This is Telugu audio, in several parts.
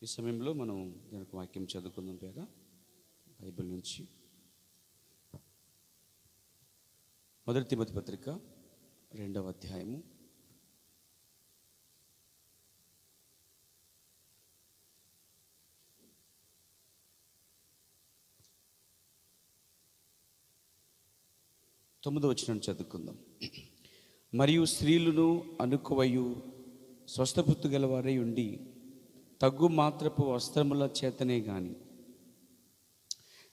ఈ సమయంలో మనం దీనికి వాక్యం చదువుకుందాం పేద బైబిల్ నుంచి మొదటి తిమోతి పత్రిక 2వ అధ్యాయము 9వ వచనం చదువుకుందాం. మరియు స్త్రీలను అనుకువయు స్వస్థబుద్ధి గలవారై ఉండి తగ్గు మాత్రపు వస్త్రముల చేతనే గాని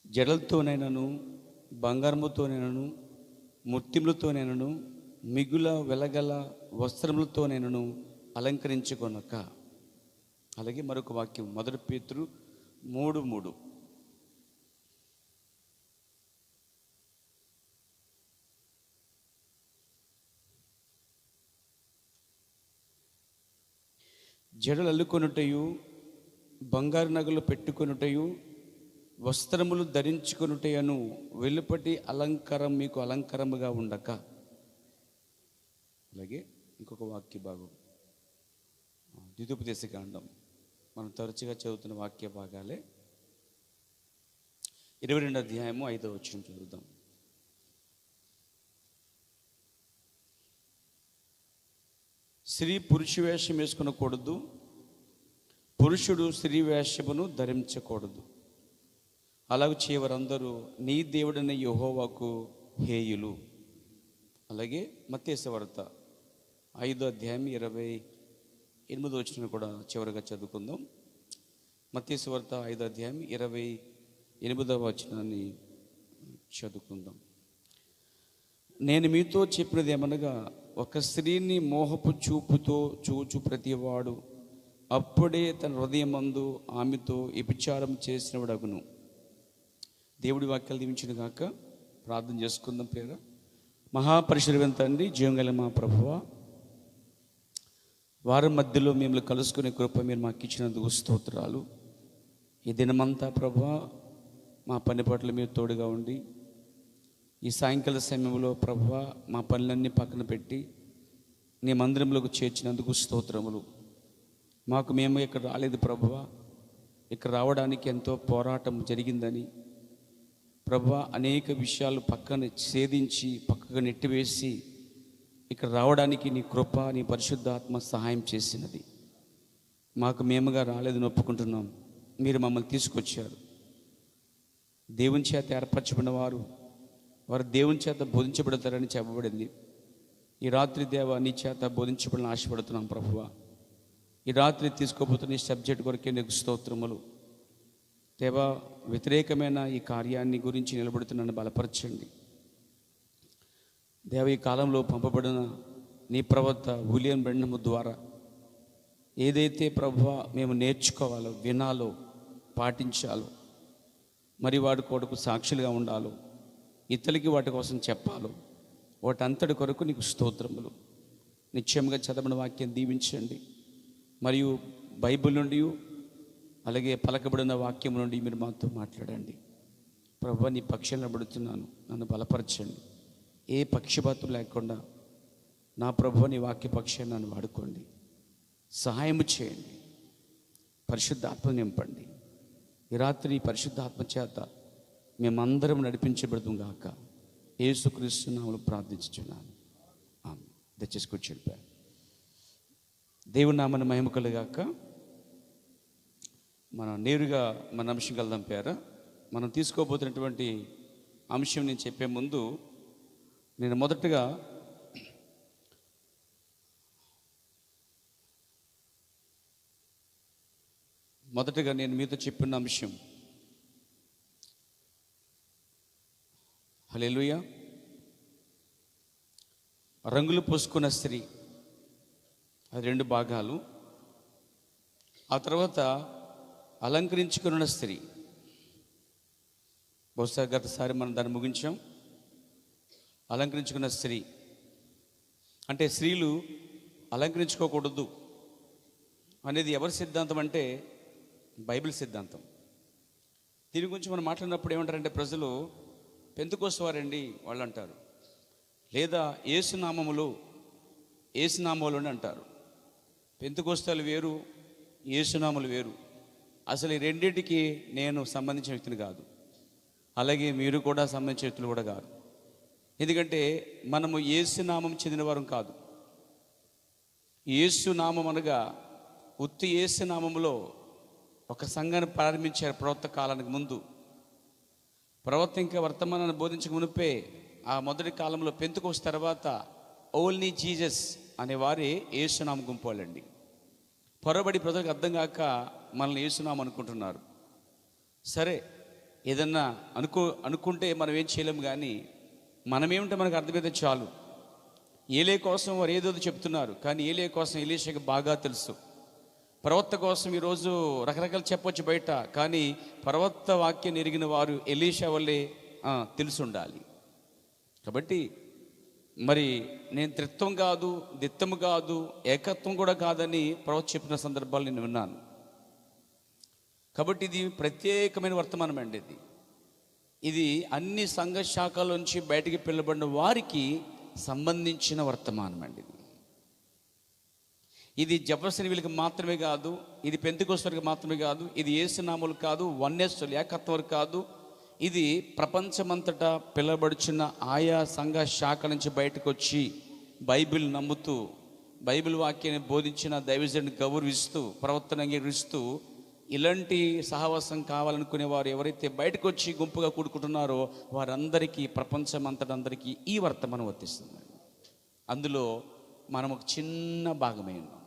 జడలతోనైనను బంగారముతోనైనను ముత్యములతోనైనను మిగుల వెలగల వస్త్రములతోనైనను అలంకరించుకొనక. అలాగే మరొక వాక్యం 1 పేతురు 3:3. జడలు అల్లుకొనుటయు బంగారు నగలు పెట్టుకొనుటయు వస్త్రములు ధరించుకొనుటయను వెలుపటి అలంకారం మీకు అలంకారముగా ఉండక. అలాగే ఇంకొక వాక్య భాగం ద్వితీయోపదేశకాండం మనం తరచుగా చదువుతున్న వాక్య భాగాలే 22వ అధ్యాయము 5వ వచనం చదువుదాం. స్త్రీ పురుష వేషం వేసుకొనకూడదు, పురుషుడు స్త్రీ వేషమును ధరించకూడదు. అలాగ చేయవారందరూ నీ దేవుడైన యెహోవాకు హేయులు. అలాగే మత్తయి సువార్త 5వ అధ్యాయం 28వ వచనం కూడా చివరిగా చదువుకుందాం. మత్తయి సువార్త 5వ అధ్యాయం 28వ వచనాన్ని చదువుకుందాం. నేను మీతో చెప్పినది ఏమనగా, ఒక స్త్రీని మోహపు చూపుతో చూచు ప్రతివాడు అప్పుడే తన హృదయమందు ఆమెతో వ్యభిచారం చేసినవాడగును. దేవుడి వాక్యాలు దీవించిన గాక. ప్రార్థన చేసుకుందాం. పేర మహాపరిశుద్ధుడైన తండ్రి, జీవం గల మా ప్రభువా, వారం మధ్యలో మిమ్మల్ని కలుసుకునే కృప మీరు మాకు ఇచ్చినందుకు స్తోత్రాలు. ఈ దినమంతా ప్రభువా మా పని పట్ల మీరు తోడుగా ఉండి ఈ సాయంకాల సమయంలో ప్రభువా మా పనులన్నీ పక్కన పెట్టి నీ మందిరంలోకి చేర్చినందుకు స్తోత్రములు. మాకు మేము ఇక్కడ రాలేదు ప్రభువా, ఇక్కడ రావడానికి ఎంతో పోరాటం జరిగిందని ప్రభువా, అనేక విషయాలు పక్కన ఛేదించి పక్కకు నెట్టివేసి ఇక్కడ రావడానికి నీ కృప నీ పరిశుద్ధాత్మ సహాయం చేసినది. మాకు మేముగా రాలేదని ఒప్పుకుంటున్నాం. మీరు మమ్మల్ని తీసుకొచ్చారు. దేవుని చేత ఏర్పరచబడిన వారు దేవుని చేత బోధించబడతారని చెప్పబడింది. ఈ రాత్రి దేవ నీ చేత బోధించబడాలని ఆశపడుతున్నాం ప్రభువా. ఈ రాత్రి తీసుకోబోతున్న ఈ సబ్జెక్ట్ కొరకే నీకు స్తోత్రములు దేవా. వ్యతిరేకమైన ఈ కార్యాన్ని గురించి నిలబడుతున్నాను, బలపరచండి దేవ. ఈ కాలంలో పంపబడిన నీ ప్రవక్త విలియం బ్రెన్హమ్ ద్వారా ఏదైతే ప్రభువా మేము నేర్చుకోవాలో, వినాలో, పాటించాలో, మరి వాడి కొరకు సాక్షులుగా ఉండాలో, ఇతరులకి వాటి కోసం చెప్పాలో, వాటంతటి కొరకు నీకు స్తోత్రములు. నిశ్చయంగా చదవని వాక్యం దీవించండి. మరియు బైబిల్ నుండి అలాగే పలకబడిన వాక్యం నుండి మీరు మాతో మాట్లాడండి ప్రభువా. నీ పక్షాలు నిలబడుతున్నాను, నన్ను బలపరచండి. ఏ పక్షపాతం లేకుండా నా ప్రభువా నీ వాక్య పక్షాన్ని నన్ను వాడుకోండి, సహాయము చేయండి, పరిశుద్ధాత్మ నింపండి. ఈ రాత్రి పరిశుద్ధాత్మ చేత మేమందరం నడిపించబడతాం గాక. యేసుక్రీస్తు నామములో ప్రార్థించుచున్నాను. ఆమేన్. దయచేసి కూర్చోండి. దేవుని నామమున మహిమ కలుగాక. మనం నేరుగా మన అంశం వెళ్దాం. పేర మనం తీసుకోబోతున్నటువంటి అంశం నేను చెప్పే ముందు నేను మొదటగా నేను మీతో చెప్పిన అంశం హల్లెలూయా, రంగులు పూసుకున్న స్త్రీ. అది 2 భాగాలు. ఆ తర్వాత అలంకరించుకున్న స్త్రీ. బహుశా గతసారి మనం దాన్ని ముగించాం. అలంకరించుకున్న స్త్రీ అంటే స్త్రీలు అలంకరించుకోకూడదు అనేది ఎవరి సిద్ధాంతం అంటే బైబిల్ సిద్ధాంతం. దీని గురించి మనం మాట్లాడినప్పుడు ఏమంటారంటే ప్రజలు, పెంతెకోస్తు వారండి వాళ్ళు అంటారు, లేదా యేసునామములు అని అంటారు. పెంతెకోస్తలు వేరు, యేసునామములు వేరు. అసలు ఈ రెండింటికి నేను సంబంధించిన వ్యక్తిని కాదు, అలాగే మీరు కూడా సంబంధించిన వ్యక్తులు కూడా కాదు. ఎందుకంటే మనము యేసు నామం చెందిన వారం కాదు. యేసు నామం అనగా ఉత్తి యేసు నామములో ఒక సంఘాన్ని ప్రారంభించారు ప్రవక్త కాలానికి ముందు. ప్రవక్త ఇంకా వర్తమానాన్ని బోధించక మునిపే ఆ మొదటి కాలంలో పెంతెకొస్తు తర్వాత ఓన్లీ జీసస్ అనే వారే యేసునామ గుంపు వాళ్ళండి. పొరబడి ప్రజలకు అర్థం కాక మనల్ని యేసునామం అనుకుంటున్నారు. సరే, ఏదన్నా అనుకుంటే మనం ఏం చేయలేము, కానీ మనమేమిటో మనకు అర్థమైతే చాలు. ఏలే కోసం వారు ఏదో చెప్తున్నారు, కానీ ఏలే కోసం ఎలీషాకి బాగా తెలుసు. ప్రవక్త కోసం ఈరోజు రకరకాలు చెప్పొచ్చు బయట, కానీ ప్రవక్త వాక్యం ఎరిగిన వారు ఎలీషా వల్లే తెలిసి ఉండాలి. కాబట్టి మరి నేను త్రిత్వం కాదు, దిత్తము కాదు, ఏకత్వం కూడా కాదని ప్రవక్త చెప్పిన సందర్భాలు నేను విన్నాను. కాబట్టి ఇది ప్రత్యేకమైన వర్తమానం అండి. ఇది అన్ని సంఘ శాఖల నుంచి బయటికి పిలబడిన వారికి సంబంధించిన వర్తమానం అండి. ఇది జపర్సన్ వీళ్ళకి మాత్రమే కాదు, ఇది పెంతెకొస్తుకి మాత్రమే కాదు, ఇది యేసునామములు కాదు, వన్యస్సులు ఏకత్వం కాదు. ఇది ప్రపంచమంతటా పిలబడుచున్న ఆయా సంఘ శాఖ నుంచి బయటకు వచ్చి బైబిల్ నమ్ముతూ, బైబిల్ వాక్యాన్ని బోధించిన దైవజనుని గౌరవిస్తూ, ప్రవర్తన అంగీకరిస్తూ, ఇలాంటి సహవాసం కావాలనుకునే వారు ఎవరైతే బయటకు వచ్చి గుంపుగా కూడుకుంటున్నారో వారందరికీ, ప్రపంచమంతటా అందరికీ ఈ వర్తమానం వర్తిస్తుంది. అందులో మనం ఒక చిన్న భాగమే ఉన్నాం.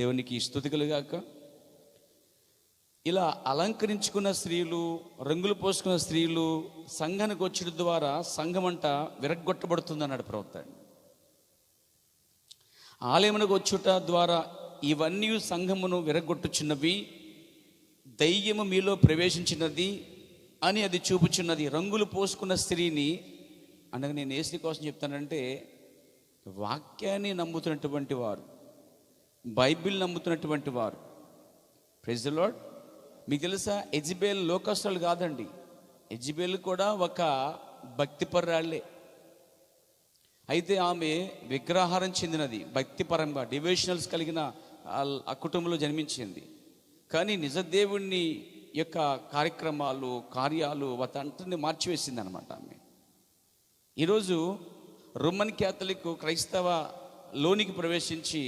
దేవునికి స్తుతి కలుగాక. ఇలా అలంకరించుకున్న స్త్రీలు, రంగులు పోసుకున్న స్త్రీలు సంఘానికి వచ్చడం ద్వారా సంఘమంట విరగ్గొట్టబడుతుంది అన్నాడు ప్రవక్త. ఆలయమునకు వచ్చుట ద్వారా ఇవన్నీ సంఘమును విరగొట్టుచున్నవి, దయ్యము మీలో ప్రవేశించినది అని అది చూపుచున్నది. రంగులు పోసుకున్న స్త్రీని అనగా నేను ఏ స్త్రీ కోసం చెప్తానంటే, వాక్యాన్ని నమ్ముతున్నటువంటి వారు, బైబిల్ నమ్ముతున్నటువంటి వారు. Praise the Lord. మీకు తెలుసా, యెజబెల్ లోకస్తులు కాదండి. యెజబెల్ కూడా ఒక భక్తిపరురాళ్లే. అయితే ఆమె విగ్రహారం చెందినది, భక్తిపరంగా డివోషనల్స్ కలిగిన ఆ కుటుంబంలో జన్మించింది. కానీ నిజ దేవుణ్ణి యొక్క కార్యాలు వాటంటిని మార్చివేసింది అనమాట ఆమె. ఈరోజు రోమన్ క్యాథలిక్ క్రైస్తవ లోనికి ప్రవేశించి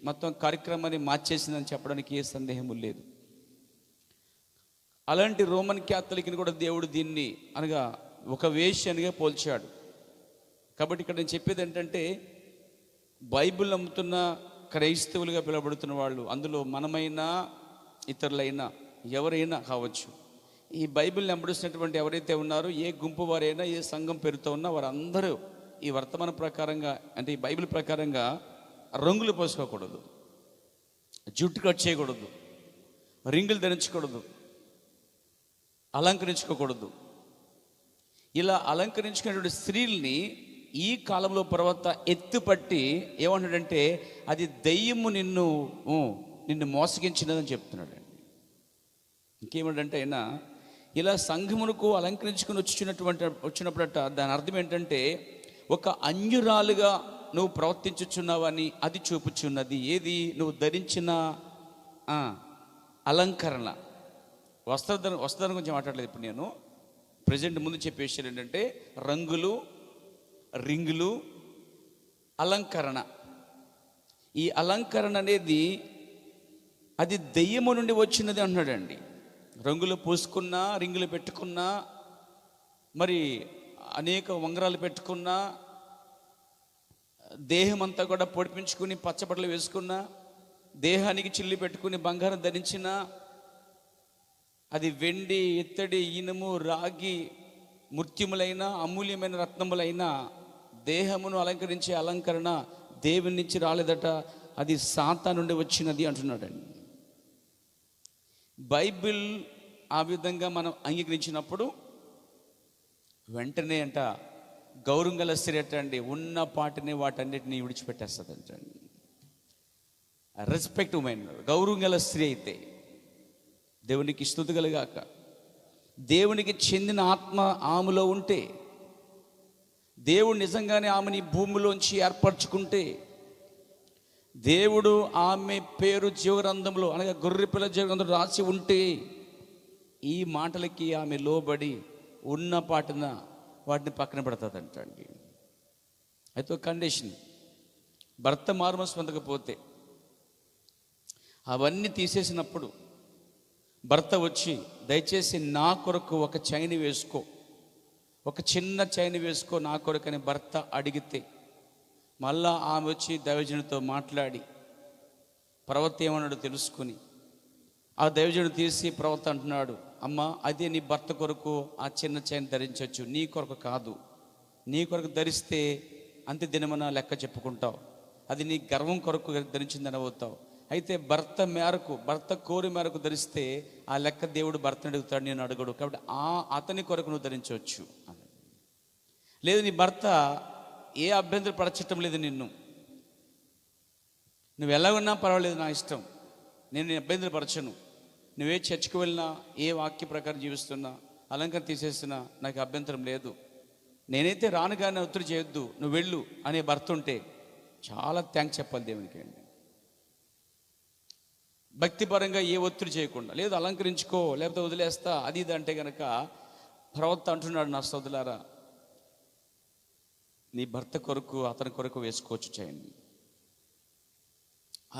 మొత్తం కార్యక్రమాన్ని మార్చేసిందని చెప్పడానికి ఏ సందేహము లేదు. అలాంటి రోమన్ క్యాథలిక్ని కూడా దేవుడు దీన్ని అనగా ఒక వేశ్యనిగా పోల్చాడు. కాబట్టి ఇక్కడ నేను చెప్పేది ఏంటంటే, బైబిల్ నమ్ముతున్న క్రైస్తవులుగా పిలువబడుతున్న వాళ్ళు, అందులో మనమైనా ఇతరులైనా ఎవరైనా కావచ్చు, ఈ బైబిల్ నమ్ముడుస్తున్నటువంటి ఎవరైతే ఉన్నారో, ఏ గుంపు వారైనా, ఏ సంఘం పేరుతో ఉన్నా వారందరూ ఈ వర్తమాన ప్రకారంగా, అంటే ఈ బైబిల్ ప్రకారంగా రంగులు పోసుకోకూడదు, జుట్టు కట్ చేయకూడదు, రింగులు ధరించకూడదు, అలంకరించుకోకూడదు. ఇలా అలంకరించుకున్నటువంటి స్త్రీల్ని ఈ కాలంలో ప్రవక్త ఎత్తుపట్టి ఏమంటాడంటే, అది దయ్యము నిన్ను మోసగించినదని చెప్తున్నాడు. ఇంకేమంటే ఆయన ఇలా సంఘమునకు అలంకరించుకుని వచ్చినప్పుడట దాని అర్థం ఏంటంటే, ఒక అన్యురాలుగా నువ్వు ప్రవర్తించుచున్నావని అది చూపుచున్నది. ఏది? నువ్వు ధరించిన అలంకరణ. వస్త్రధారణ గురించి మాట్లాడలేదు ఇప్పుడు నేను. ప్రజెంట్ ముందు చెప్పే విషయం ఏంటంటే, రంగులు, రింగులు, అలంకరణ. ఈ అలంకరణ అనేది అది దెయ్యము నుండి వచ్చినది అంటున్నాడండి. రంగులు పూసుకున్నా, రింగులు పెట్టుకున్నా, మరి అనేక ఉంగరాలు పెట్టుకున్నా, దేహం అంతా కూడా పొడిపించుకుని పచ్చబట్టలు వేసుకున్నా, దేహానికి చిల్లి పెట్టుకుని బంగారం ధరించినా, అది వెండి, ఇత్తడి, ఇనుము, రాగి, ముత్యములైన అమూల్యమైన రత్నములైన దేహమును అలంకరించే అలంకరణ దేవుని నుంచి రాలేదట, అది సాతాను నుండి వచ్చినది అంటున్నాడండి. బైబిల్ ఆ విధంగా మనం అంగీకరించినప్పుడు వెంటనే అంట గౌరవం గల స్త్రీ అండి ఉన్న పాటిని వాటన్నిటిని విడిచిపెట్టేస్తుంది అంటండి. రెస్పెక్ట్ ఉమెన్, గౌరవం గల స్త్రీ అయితే దేవునికి స్తుతి కలుగాక. దేవునికి చెందిన ఆత్మ ఆమెలో ఉంటే, దేవుడు నిజంగానే ఆమెని భూమిలోంచి ఏర్పరచుకుంటే, దేవుడు ఆమె పేరు జీవగ్రంథంలో అనగా గొర్రెపిల్ల జీవగ్రంథంలో రాసి ఉంటే ఈ మాటలకి ఆమె లోబడి ఉన్న పాటన వాటిని పక్కన పెడతాదంటండి. అయితే ఒక కండిషన్, భర్త మారుమనసు పొందకపోతే అవన్నీ తీసేసినప్పుడు భర్త వచ్చి దయచేసి నా కొరకు ఒక చైన్ వేసుకో, ఒక చిన్న చైన్ వేసుకో నా కొరకు అని భర్త అడిగితే మళ్ళా ఆమె వచ్చి దైవజనుడితో మాట్లాడి ప్రవక్త ఏమన్నాడు తెలుసుకుని ఆ దైవజనుడు తీసి ప్రవక్త అంటున్నాడు, అమ్మ అదే నీ భర్త కొరకు ఆ చిన్న చైన్ ధరించవచ్చు, నీ కొరకు కాదు. నీ కొరకు ధరిస్తే అంత్య దినమన లెక్క చెప్పుకుంటావు, అది నీ గర్వం కొరకు ధరించిందని అవుతావు. అయితే భర్త కోరి మేరకు ధరిస్తే ఆ లెక్క దేవుడు భర్తను అడుగుతాడు, నేను అడగడు. కాబట్టి అతని కొరకు నువ్వు ధరించవచ్చు అని. లేదు నీ భర్త ఏ అభ్యంతరం పరచటం లేదు, నువ్వు ఎలా ఉన్నా పర్వాలేదు, నా ఇష్టం, నేను అభ్యంతరపరచను, నువ్వే చర్చికి వెళ్ళినా ఏ వాక్య ప్రకారం జీవిస్తున్నా అలంకరణ తీసేస్తున్నా నాకు అభ్యంతరం లేదు, నేనైతే రాను కానీ ఒత్తిడి చేయొద్దు, నువ్వు వెళ్ళు అనే భర్త ఉంటే చాలా థ్యాంక్స్ చెప్పాలి దేవునికి అండి. భక్తిపరంగా ఏ ఒత్తిడి చేయకుండా, లేదు అలంకరించుకో లేకపోతే వదిలేస్తా అది ఇది అంటే కనుక ప్రవక్త అంటున్నాడు, నా సోదరులారా నీ భర్త కొరకు అతని కొరకు వేసుకోవచ్చు చేయండి.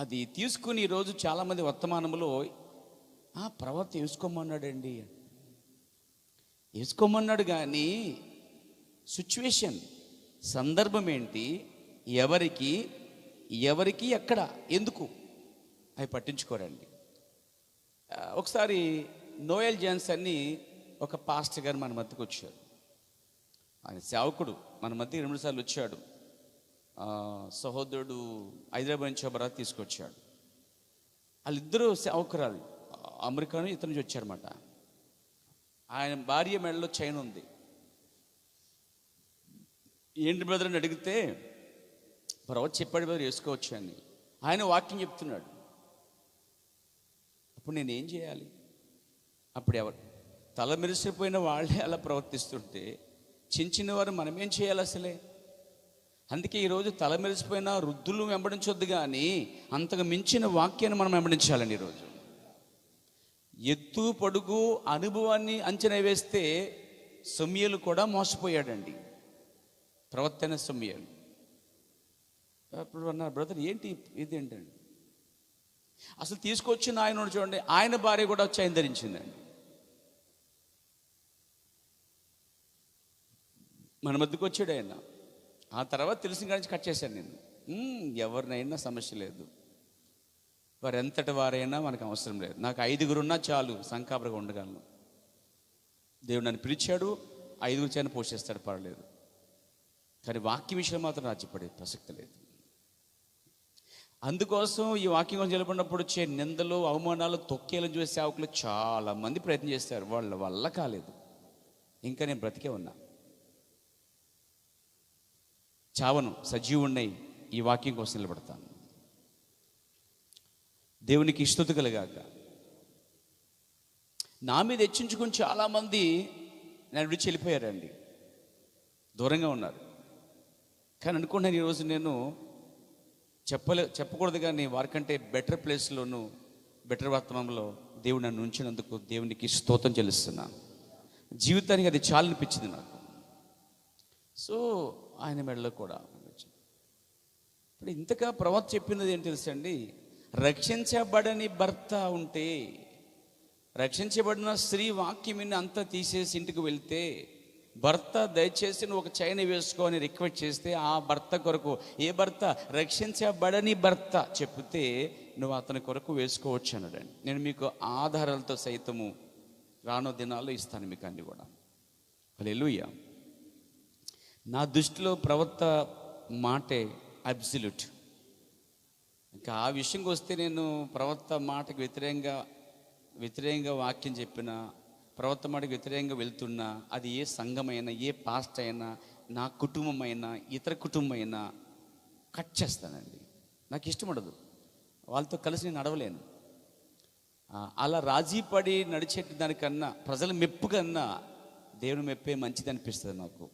అది తీసుకుని ఈరోజు చాలామంది వర్తమానంలో ప్రవక్త వేసుకోమన్నాడండి, వేసుకోమన్నాడు కానీ సిచ్యువేషన్ సందర్భం ఏంటి, ఎవరికి ఎక్కడ ఎందుకు అవి పట్టించుకోరండి. ఒకసారి నోయల్ జాన్స్ అని ఒక పాస్టర్ గారు మన మధ్యకు వచ్చారు. ఆయన సేవకుడు మన మధ్య 2 సార్లు వచ్చాడు. సహోదరుడు హైదరాబాద్ నుంచి బరాత్ తీసుకొచ్చాడు. వాళ్ళిద్దరూ సేవకురాలు, అమెరికా ఇతను నుంచి వచ్చారన్నమాట. ఆయన భార్య మెడలో చైన్ ఉంది. ఏంటి బ్రదర్ అని అడిగితే ప్రవక్త చెప్పాడు బ్రదర్ వేసుకోవచ్చు అని. ఆయన వాక్యం చెప్తున్నాడు. అప్పుడు నేనేం చేయాలి? అప్పుడు ఎవరు తల మెరిసిపోయిన వాళ్ళే అలా ప్రవర్తిస్తుంటే చిన్న వారు మనమేం చేయాలి అసలే? అందుకే ఈరోజు తల మెరిసిపోయిన వృద్ధులు వెంబడించొద్దు, కానీ అంతకు మించిన వాక్యాన్ని మనం వెంబడించాలండి. ఈరోజు ఎత్తు పొడుగు అనుభవాన్ని అంచనా వేస్తే సమూయేలు కూడా మోసపోయాడండి. ప్రవక్త అయిన సమూయేలు. అప్పుడు అన్నారు, బ్రదర్ ఏంటి ఇదేంటండి? అసలు తీసుకొచ్చిన ఆయన చూడండి, ఆయన భార్య కూడా చైన్ ధరించిందండి. మన మధ్యకు వచ్చాడు ఆయన. ఆ తర్వాత తెలిసిన కాడి నుంచి కట్ చేశాను నేను. ఎవరినైనా సమస్య లేదు, వారు ఎంతటి వారైనా మనకు అవసరం లేదు, నాకు 5 ఉన్నా చాలు, సంకాబరగా ఉండగలను. దేవుడు నన్ను పిలిచాడు, 5 చైనా పోషిస్తాడు, పర్లేదు. కానీ వాక్య విషయం మాత్రం రాజ్యపడే ప్రసక్తి లేదు. అందుకోసం ఈ వాక్యం కోసం నిలబడినప్పుడు వచ్చే నిందలు అవమానాలు తొక్కేలను చూసే సేవకులు చాలా మంది ప్రయత్నం చేస్తారు, వాళ్ళ వల్ల కాలేదు. ఇంకా నేను బ్రతికే ఉన్నా, చావను, సజీవున్నాయి, ఈ వాక్యం కోసం నిలబడతాను. దేవునికి స్తుతి కలుగాక. నా మీద హెచ్చించుకుని చాలామంది నన్ను విడిచి వెళ్ళిపోయారండి, దూరంగా ఉన్నారు. కానీ అనుకున్నాను ఈరోజు నేను చెప్పకూడదు, కానీ వారికంటే బెటర్ ప్లేస్లోను బెటర్ వర్తమానంలో దేవుడు నన్ను ఉంచినందుకు దేవునికి స్తోత్రం చెల్లిస్తున్నాను. జీవితానికి అది చాలా అనిపించింది నాకు. సో ఆయన మెడలో కూడా ఇప్పుడు ఇంతగా ప్రవక్త చెప్పినది ఏంటి తెలుసండి? రక్షించబడని భర్త ఉంటే, రక్షించబడిన స్త్రీ వాక్యం అంతా తీసేసి ఇంటికి వెళ్తే భర్త దయచేసి నువ్వు ఒక చైన్ వేసుకో అని రిక్వెస్ట్ చేస్తే ఆ భర్త కొరకు, ఏ భర్త? రక్షించబడని భర్త చెప్తే నువ్వు అతని కొరకు వేసుకోవచ్చు అన్నాడండి. నేను మీకు ఆధారాలతో సైతము రానో దినాల్లో ఇస్తాను మీకు అన్ని కూడా. హల్లెలూయా. నా దృష్టిలో ప్రవక్త మాటే అబ్సల్యూట్. ఇంకా ఆ విషయంకి వస్తే నేను ప్రవక్త మాటకు వ్యతిరేకంగా వాక్యం చెప్పిన, ప్రవక్త మాటకు వ్యతిరేకంగా వెళ్తున్నా, అది ఏ సంఘమైనా, ఏ పాస్ట్ అయినా, నా కుటుంబం అయినా, ఇతర కుటుంబం అయినా కట్ చేస్తానండి. నాకు ఇష్టం ఉండదు, వాళ్ళతో కలిసి నేను నడవలేను. అలా రాజీ పడి నడిచే దానికన్నా, ప్రజల మెప్పు కన్నా దేవుని మెప్పే మంచిది అనిపిస్తుంది నాకు.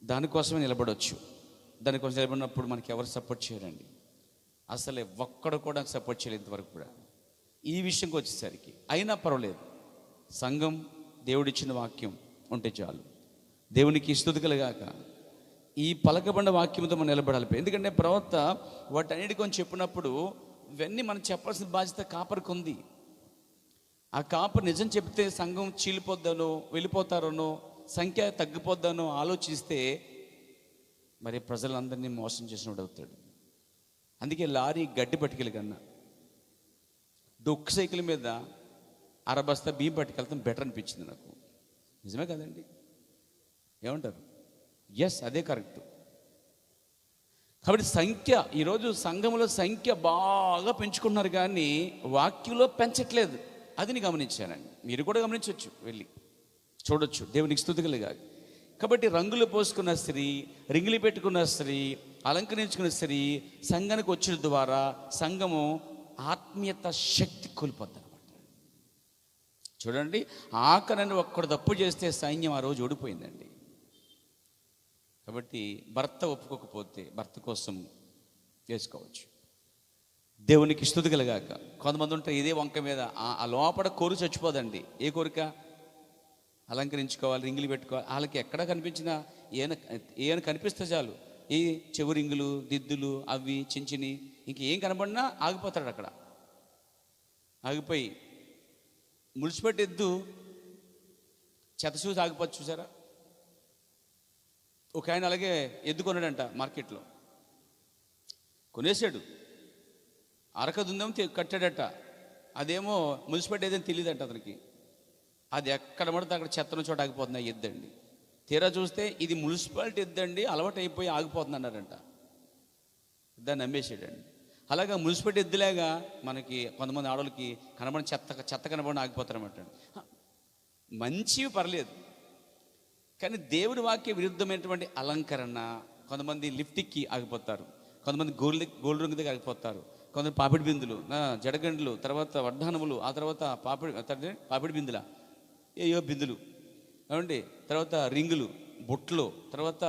దానికోసమే నిలబడవచ్చు. దానికోసం నిలబడినప్పుడు మనకి ఎవరు సపోర్ట్ చేయరండి. అసలే ఒక్కడు కూడా సపోర్ట్ చేయలేదు ఇంతవరకు కూడా. ఈ విషయంకి వచ్చేసరికి అయినా పర్వాలేదు, సంఘం దేవుడిచ్చిన వాక్యం ఉంటే చాలు. దేవునికి స్తుతి కలుగాక. ఈ పలకబండ వాక్యంతో మనం నిలబడాలి. ఎందుకంటే ప్రవక్త వాటన్నిటి కొంచెం చెప్పినప్పుడు ఇవన్నీ మనం చెప్పాల్సిన బాధ్యత కాపరికి ఉంది. ఆ కాపరి నిజం చెప్తే సంఘం చీలిపోద్దనో, వెళ్ళిపోతారనో, సంఖ్య తగ్గిపోద్దనో ఆలోచిస్తే మరి ప్రజలందరినీ మోసం చేసినోడు అవుతాడు. అందుకే లారీ గడ్డి పట్టుకెళ్ళి కన్నా డొక్కు సైకిల్ మీద అరబస్తా బియ్యం పట్టుకెళ్తాం బెటర్ అనిపించింది నాకు. నిజమే కదండి, ఏమంటారు? ఎస్, అదే కరెక్ట్. కాబట్టి సంఖ్య, ఈరోజు సంఘంలో సంఖ్య బాగా పెంచుకుంటున్నారు కానీ వాక్యంలో పెంచట్లేదు. అది నేను గమనించానండి, మీరు కూడా గమనించవచ్చు, వెళ్ళి చూడొచ్చు. దేవునికి స్తుతి కలుగాక. కాబట్టి రంగులు పోసుకున్న స్త్రీ, రింగులు పెట్టుకున్న స్త్రీ, అలంకరించుకున్న స్త్రీ సంఘానికి వచ్చిన ద్వారా సంఘము ఆత్మీయత శక్తి కోల్పోద్ది అనమాట. చూడండి, ఆఖరని ఒక్కడు తప్పు చేస్తే సైన్యం ఆ రోజు ఓడిపోయిందండి. కాబట్టి భర్త ఒప్పుకోకపోతే భర్త కోసం చేసుకోవచ్చు. దేవునికి స్తుతి కలుగాక. కొంతమంది ఉంటారు ఇదే వంక మీద ఆ లోపల కోరిక చచ్చిపోదండి. ఏ కోరిక? అలంకరించుకోవాలి, రింగులు పెట్టుకోవాలి. వాళ్ళకి ఎక్కడ కనిపించినా ఏమైనా కనిపిస్తే చాలు, ఈ చెవు రింగులు, దిద్దులు, అవి చించిని, ఇంకేం కనబడినా ఆగిపోతాడు అక్కడ. ఆగిపోయి మున్సిపల్ ఎద్దు చెత్త చూసి ఆగిపోతుంది, చూసారా? ఒక ఆయన అలాగే ఎద్దు కొన్నాడంట మార్కెట్లో, కొనేసాడు. అరకదుందేమో కట్టాడట, అదేమో మున్సిపాలిటీ ఏదైనా తెలియదంట అతనికి. అది ఎక్కడ పడితే అక్కడ చెత్తన చోట ఆగిపోతుంది ఆ ఎద్దండి. తీరా చూస్తే ఇది మున్సిపాలిటీ ఎద్దండి, అలవాటు అయిపోయి ఆగిపోతుంది అన్నారంట. దాన్ని నమ్మేసాడండి. అలాగా మున్సిపాలిటీ ఎద్దులాగా మనకి కొంతమంది ఆడవాళ్ళకి కనబడిన చెత్త కనబడిన ఆగిపోతారన్నమాట. మంచివి పర్లేదు, కానీ దేవుడి వాక్య విరుద్ధమైనటువంటి అలంకరణ, కొంతమంది లిప్టిక్కి ఆగిపోతారు, కొంతమంది గోల్డ్ రంగు దగ్గర ఆగిపోతారు, కొంతమంది పాపిడి బిందులు, జడగండ్లు, తర్వాత వడ్డానములు, ఆ తర్వాత పాపిడి బిందుల ఏయో బిందులు ఏమండి, తర్వాత రింగులు, బొట్లు, తర్వాత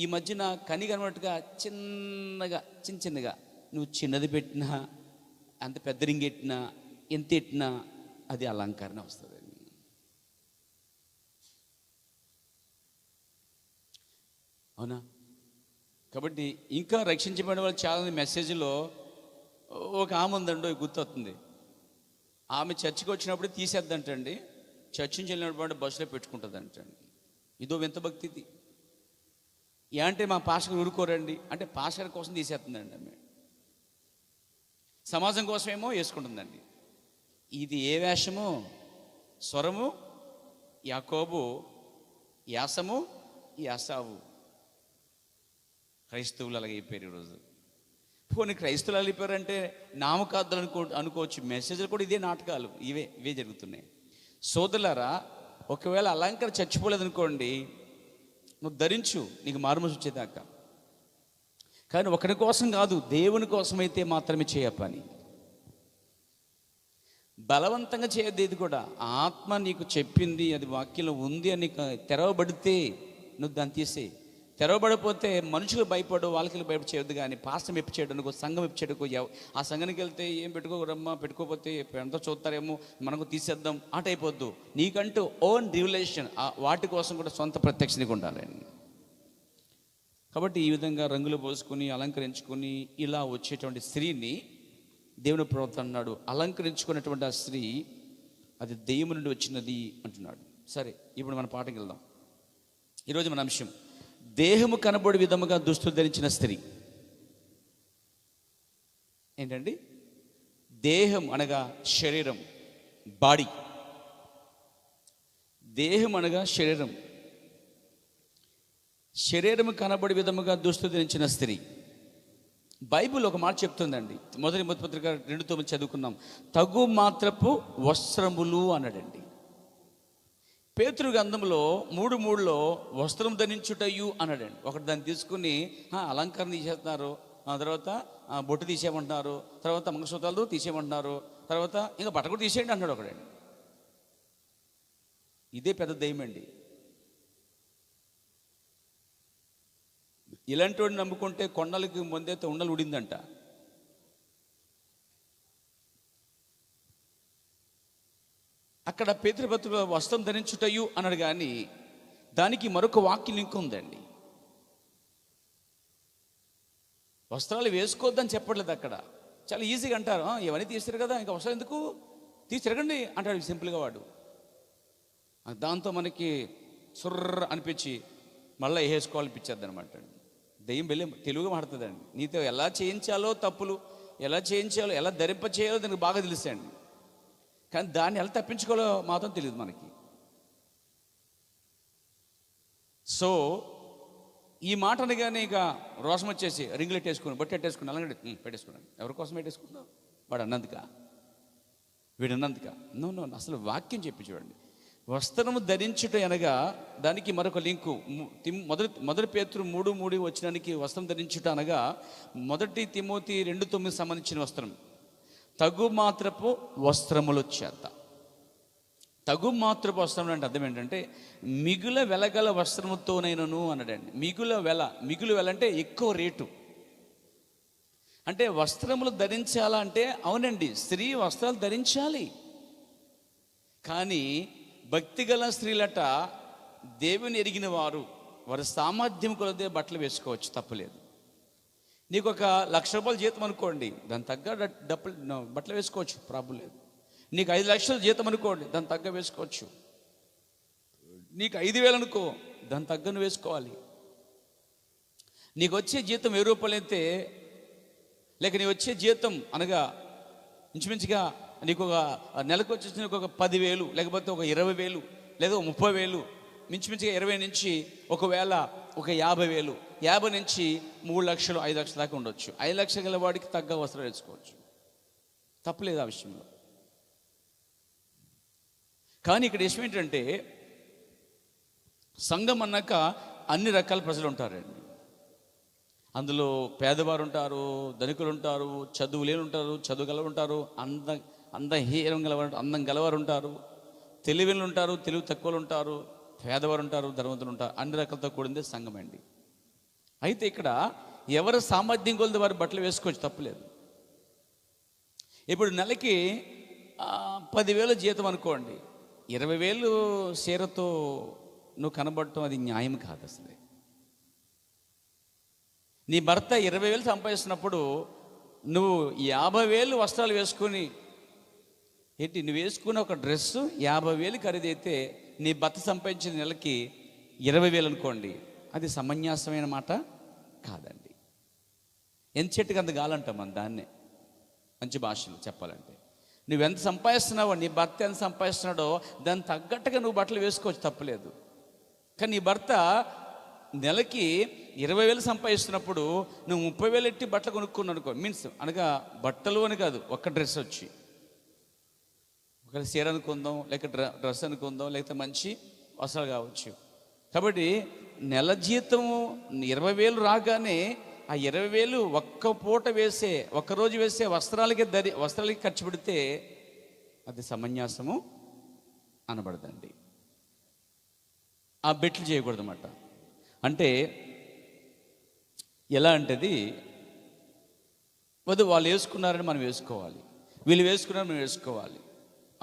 ఈ మధ్యన కని కనబట్టుగా చిన్నగా నువ్వు చిన్నది పెట్టినా, అంత పెద్ద రింగ్ ఎట్టినా, ఎంత ఎట్టినా అది అలంకరణ వస్తుంది. అవునా? కాబట్టి ఇంకా రక్షించబడిన వాళ్ళు చాలా మెసేజ్లో ఒక ఆమె ఉందండి, గుర్తొస్తుంది. ఆమె చర్చికి వచ్చినప్పుడు తీసేద్దంటండి, చర్చి నుంచి వెళ్ళినప్పుడు బస్సులో పెట్టుకుంటుందంటండి. ఇదో వింత భక్తి ఇది. అంటే మా పాస్టర్ ఊరుకోరండి అంటే పాస్టర్ కోసం తీసేస్తుందండి ఆమె, సమాజం కోసమేమో వేసుకుంటుందండి. ఇది ఏ వేషము? స్వరము యాకోబు, యాసము యాసావు. క్రైస్తవులు అలాగే అయిపోయారు ఈరోజు. పోనీ క్రైస్తవులు అయిపోయారంటే నామకార్థాలు అనుకోవచ్చు. మెసేజ్లు కూడా ఇదే నాటకాలు, ఇవే జరుగుతున్నాయి. సోదరులారా, ఒకవేళ అలంకరణ చచ్చిపోలేదనుకోండి, నువ్వు ధరించు, నీకు మారుమనసు వచ్చేదాకా. కానీ ఒకరి కోసం కాదు, దేవుని కోసం అయితే మాత్రమే చేయ పని. బలవంతంగా చేయద్దు. ఇది కూడా ఆత్మ నీకు చెప్పింది, అది వాక్యంలో ఉంది అని తెరవబడితే నువ్వు దాన్ని తీసేయి. తెరవబడిపోతే మనుషులు భయపడు, వాళ్ళకి భయపడి చేయొద్దు. కానీ పాస్టర్ మెప్పు చేయడానికి, సంఘం మెప్పు చేయడానికి, ఆ సంఘానికి వెళ్తే ఏం పెట్టుకోరమ్మా, పెట్టుకోకపోతే ఎంత చూస్తారేమో, మనకు తీసేద్దాం ఆట అయిపోద్దు. నీకంటూ ఓన్ రివల్యూషన్, వాటి కోసం కూడా సొంత ప్రత్యక్షతగా ఉండాలండి. కాబట్టి ఈ విధంగా రంగులు పోసుకొని అలంకరించుకొని ఇలా వచ్చేటువంటి స్త్రీని దేవుని ప్రవక్త అన్నాడు, అలంకరించుకున్నటువంటి ఆ స్త్రీ అది దెయ్యం నుండి వచ్చినది అంటున్నాడు. సరే, ఇప్పుడు మన పాఠకి వెళ్దాం. ఈరోజు మన అంశం, దేహము కనబడి విధముగా దుస్తులు ధరించిన స్త్రీ. ఏంటండి? దేహం అనగా శరీరం, బాడీ. దేహం అనగా శరీరం, శరీరము కనబడి విధముగా దుస్తులు ధరించిన స్త్రీ. బైబిల్ ఒక మాట చెప్తుందండి, మొదటి పత్రిక 2:9 చదువుకున్నాం. తగు మాత్రపు వస్త్రములు అన్నాడండి. పేతురు గ్రంథంలో 3:3 వస్త్రం ధరించుటయు అన్నాడండి. ఒకటి దాన్ని తీసుకుని అలంకరణ తీసేస్తున్నారు, తర్వాత బొట్టు తీసేయమంటున్నారు, తర్వాత మంగళసూత్రాలు తీసేయమంటున్నారు, తర్వాత ఇంకా బట్ట కూడా తీసేయండి అంటున్నాడు ఒకడండి. ఇదే పెద్ద దయ్యం అండి. ఇలాంటి వాడిని నమ్ముకుంటే కొండలకి ముందైతే ఉండలు ఉడిందంట. అక్కడ పేతురు వస్త్రం ధరించుటయు అన్నాడు, కానీ దానికి మరొక వాక్య లింక్ ఉందండి. వస్త్రాలు వేసుకోవద్దని చెప్పట్లేదు అక్కడ. చాలా ఈజీగా అంటారు, ఇవన్నీ తీసారు కదా, ఇంకా వస్త్రాలు ఎందుకు, తీసి తిరగండి అంటాడు సింపుల్గా వాడు. దాంతో మనకి సుర్ర అనిపించి మళ్ళీ వేసుకోవాలనిపించేది అనమాట. దెయ్యం వెళ్ళి తెలుగుగా మాడుతుందండి. నీతో ఎలా చేయించాలో తప్పులు, ఎలా చేయించాలో, ఎలా ధరింప చేయాలో దానికి బాగా తెలుసండి. కానీ దాన్ని ఎలా తప్పించుకోవాలో మాత్రం తెలియదు మనకి. సో ఈ మాట అనగానే ఇక రోషం వచ్చేసి రింగులు పెట్టేసుకుని, బొట్టు పెట్టేసుకుని, అలాగే పెట్టేసుకున్నాను. ఎవరి కోసం పెట్టేసుకున్నావు? వాడు అన్నందుక, వీడు అన్నందుక? నో, అసలు వాక్యం చెప్పి చూడండి. వస్త్రము ధరించుట అనగా దానికి మరొక లింకు. మొదటి పేతురు 3:3 వచ్చినానికి వస్త్రం ధరించుట అనగా 1 తిమోతి 2:9 సంబంధించిన వస్త్రం. తగు మాత్రపు వస్త్రముల చేత. తగు మాత్రపు వస్త్రం అంటే అర్థం ఏంటంటే మిగుల వెలగల వస్త్రముతోనైనను అన్నాడండి. మిగులు వెల అంటే ఎక్కువ రేటు. అంటే వస్త్రములు ధరించాలంటే అవునండి, స్త్రీ వస్త్రాలు ధరించాలి. కానీ భక్తిగల స్త్రీలట, దేవుని ఎరిగిన వారు, వారి సామర్థ్యం కొలదే బట్టలు వేసుకోవచ్చు, తప్పులేదు. నీకు ఒక ₹1,00,000 జీతం అనుకోండి, దాని తగ్గ బట్టలు వేసుకోవచ్చు, ప్రాబ్లం లేదు. నీకు 5 లక్షల జీతం అనుకోండి, దాని తగ్గ వేసుకోవచ్చు. నీకు 5,000 అనుకో, దాని తగ్గ నువ్వు వేసుకోవాలి. నీకు వచ్చే జీతం ₹1000 అయితే, లేక నీ వచ్చే జీతం అనగా ఇంచుమించుగా నీకు ఒక నెలకు వచ్చేసి నీకు ఒక 10,000, లేకపోతే ఒక 20,000, లేదా 30,000, మించుమించుగా 20 నుంచి ఒకవేళ ఒక 50,000, 50 నుంచి 3 లక్షలు 5 లక్షల దాకా ఉండొచ్చు. 5 లక్షల గల వాడికి తగ్గ వస్త్రం వేసుకోవచ్చు, తప్పలేదు ఆ విషయంలో. కానీ ఇక్కడ విషయం ఏంటంటే సంఘం అన్నాక అన్ని రకాల ప్రజలు ఉంటారండి. అందులో పేదవారు ఉంటారు, ధనికులు ఉంటారు, చదువు లేని ఉంటారు, చదువు గలవారు ఉంటారు, అందహీనం గలవారు, అందం గలవారు ఉంటారు, తెలివిలు ఉంటారు, తెలివి తక్కువలు ఉంటారు, పేదవారు ఉంటారు, ధనవంతులు ఉంటారు. అన్ని రకాలతో కూడిందే సంఘం అండి. అయితే ఇక్కడ ఎవరు సామర్థ్యం కొలది వారు బట్టలు వేసుకోవచ్చు, తప్పులేదు. ఇప్పుడు నెలకి 10,000 జీతం అనుకోండి, 20,000 చీరతో నువ్వు కనబడటం అది న్యాయం కాదు అసలే. నీ భర్త 20,000 సంపాదిస్తున్నప్పుడు నువ్వు 50,000 వస్త్రాలు వేసుకుని, ఏంటి నువ్వు వేసుకున్న ఒక డ్రెస్సు 50,000 ఖరీదైతే నీ భర్త సంపాదించిన నెలకి 20,000 అనుకోండి, అది సమంజసమైన మాట కాదండి. ఎంత చెట్టుకి అంత గాలంటాం మన దాన్నే మంచి భాషలో చెప్పాలంటే. నువ్వెంత సంపాదిస్తున్నావో, నీ భర్త ఎంత సంపాదిస్తున్నాడో దాన్ని తగ్గట్టుగా నువ్వు బట్టలు వేసుకోవచ్చు, తప్పలేదు. కానీ నీ భర్త నెలకి 20,000 సంపాదిస్తున్నప్పుడు నువ్వు 30,000 ఎట్టి బట్టలు కొనుక్కున్నావు అనుకో, మీన్స్ అనగా బట్టలు అని కాదు, ఒక్క డ్రెస్ వచ్చి, ఒక చీర అనుకుందాం, లేక డ్రెస్ అనుకుందాం, లేకపోతే మంచి వస్త్రాలు కావచ్చు. కాబట్టి నెల జీతము 20,000 రాగానే ఆ 20,000 ఒక్క పూట వేసే, ఒక్కరోజు వేసే వస్త్రాలకి ఖర్చు పెడితే అది సమంజసము అనబడదండి. ఆ బెట్లు చేయకూడదు అన్నమాట. అంటే ఎలా అంటేది వద్దు, వాళ్ళు వేసుకున్నారని మనం వేసుకోవాలి, వీళ్ళు వేసుకున్నారని మనం వేసుకోవాలి.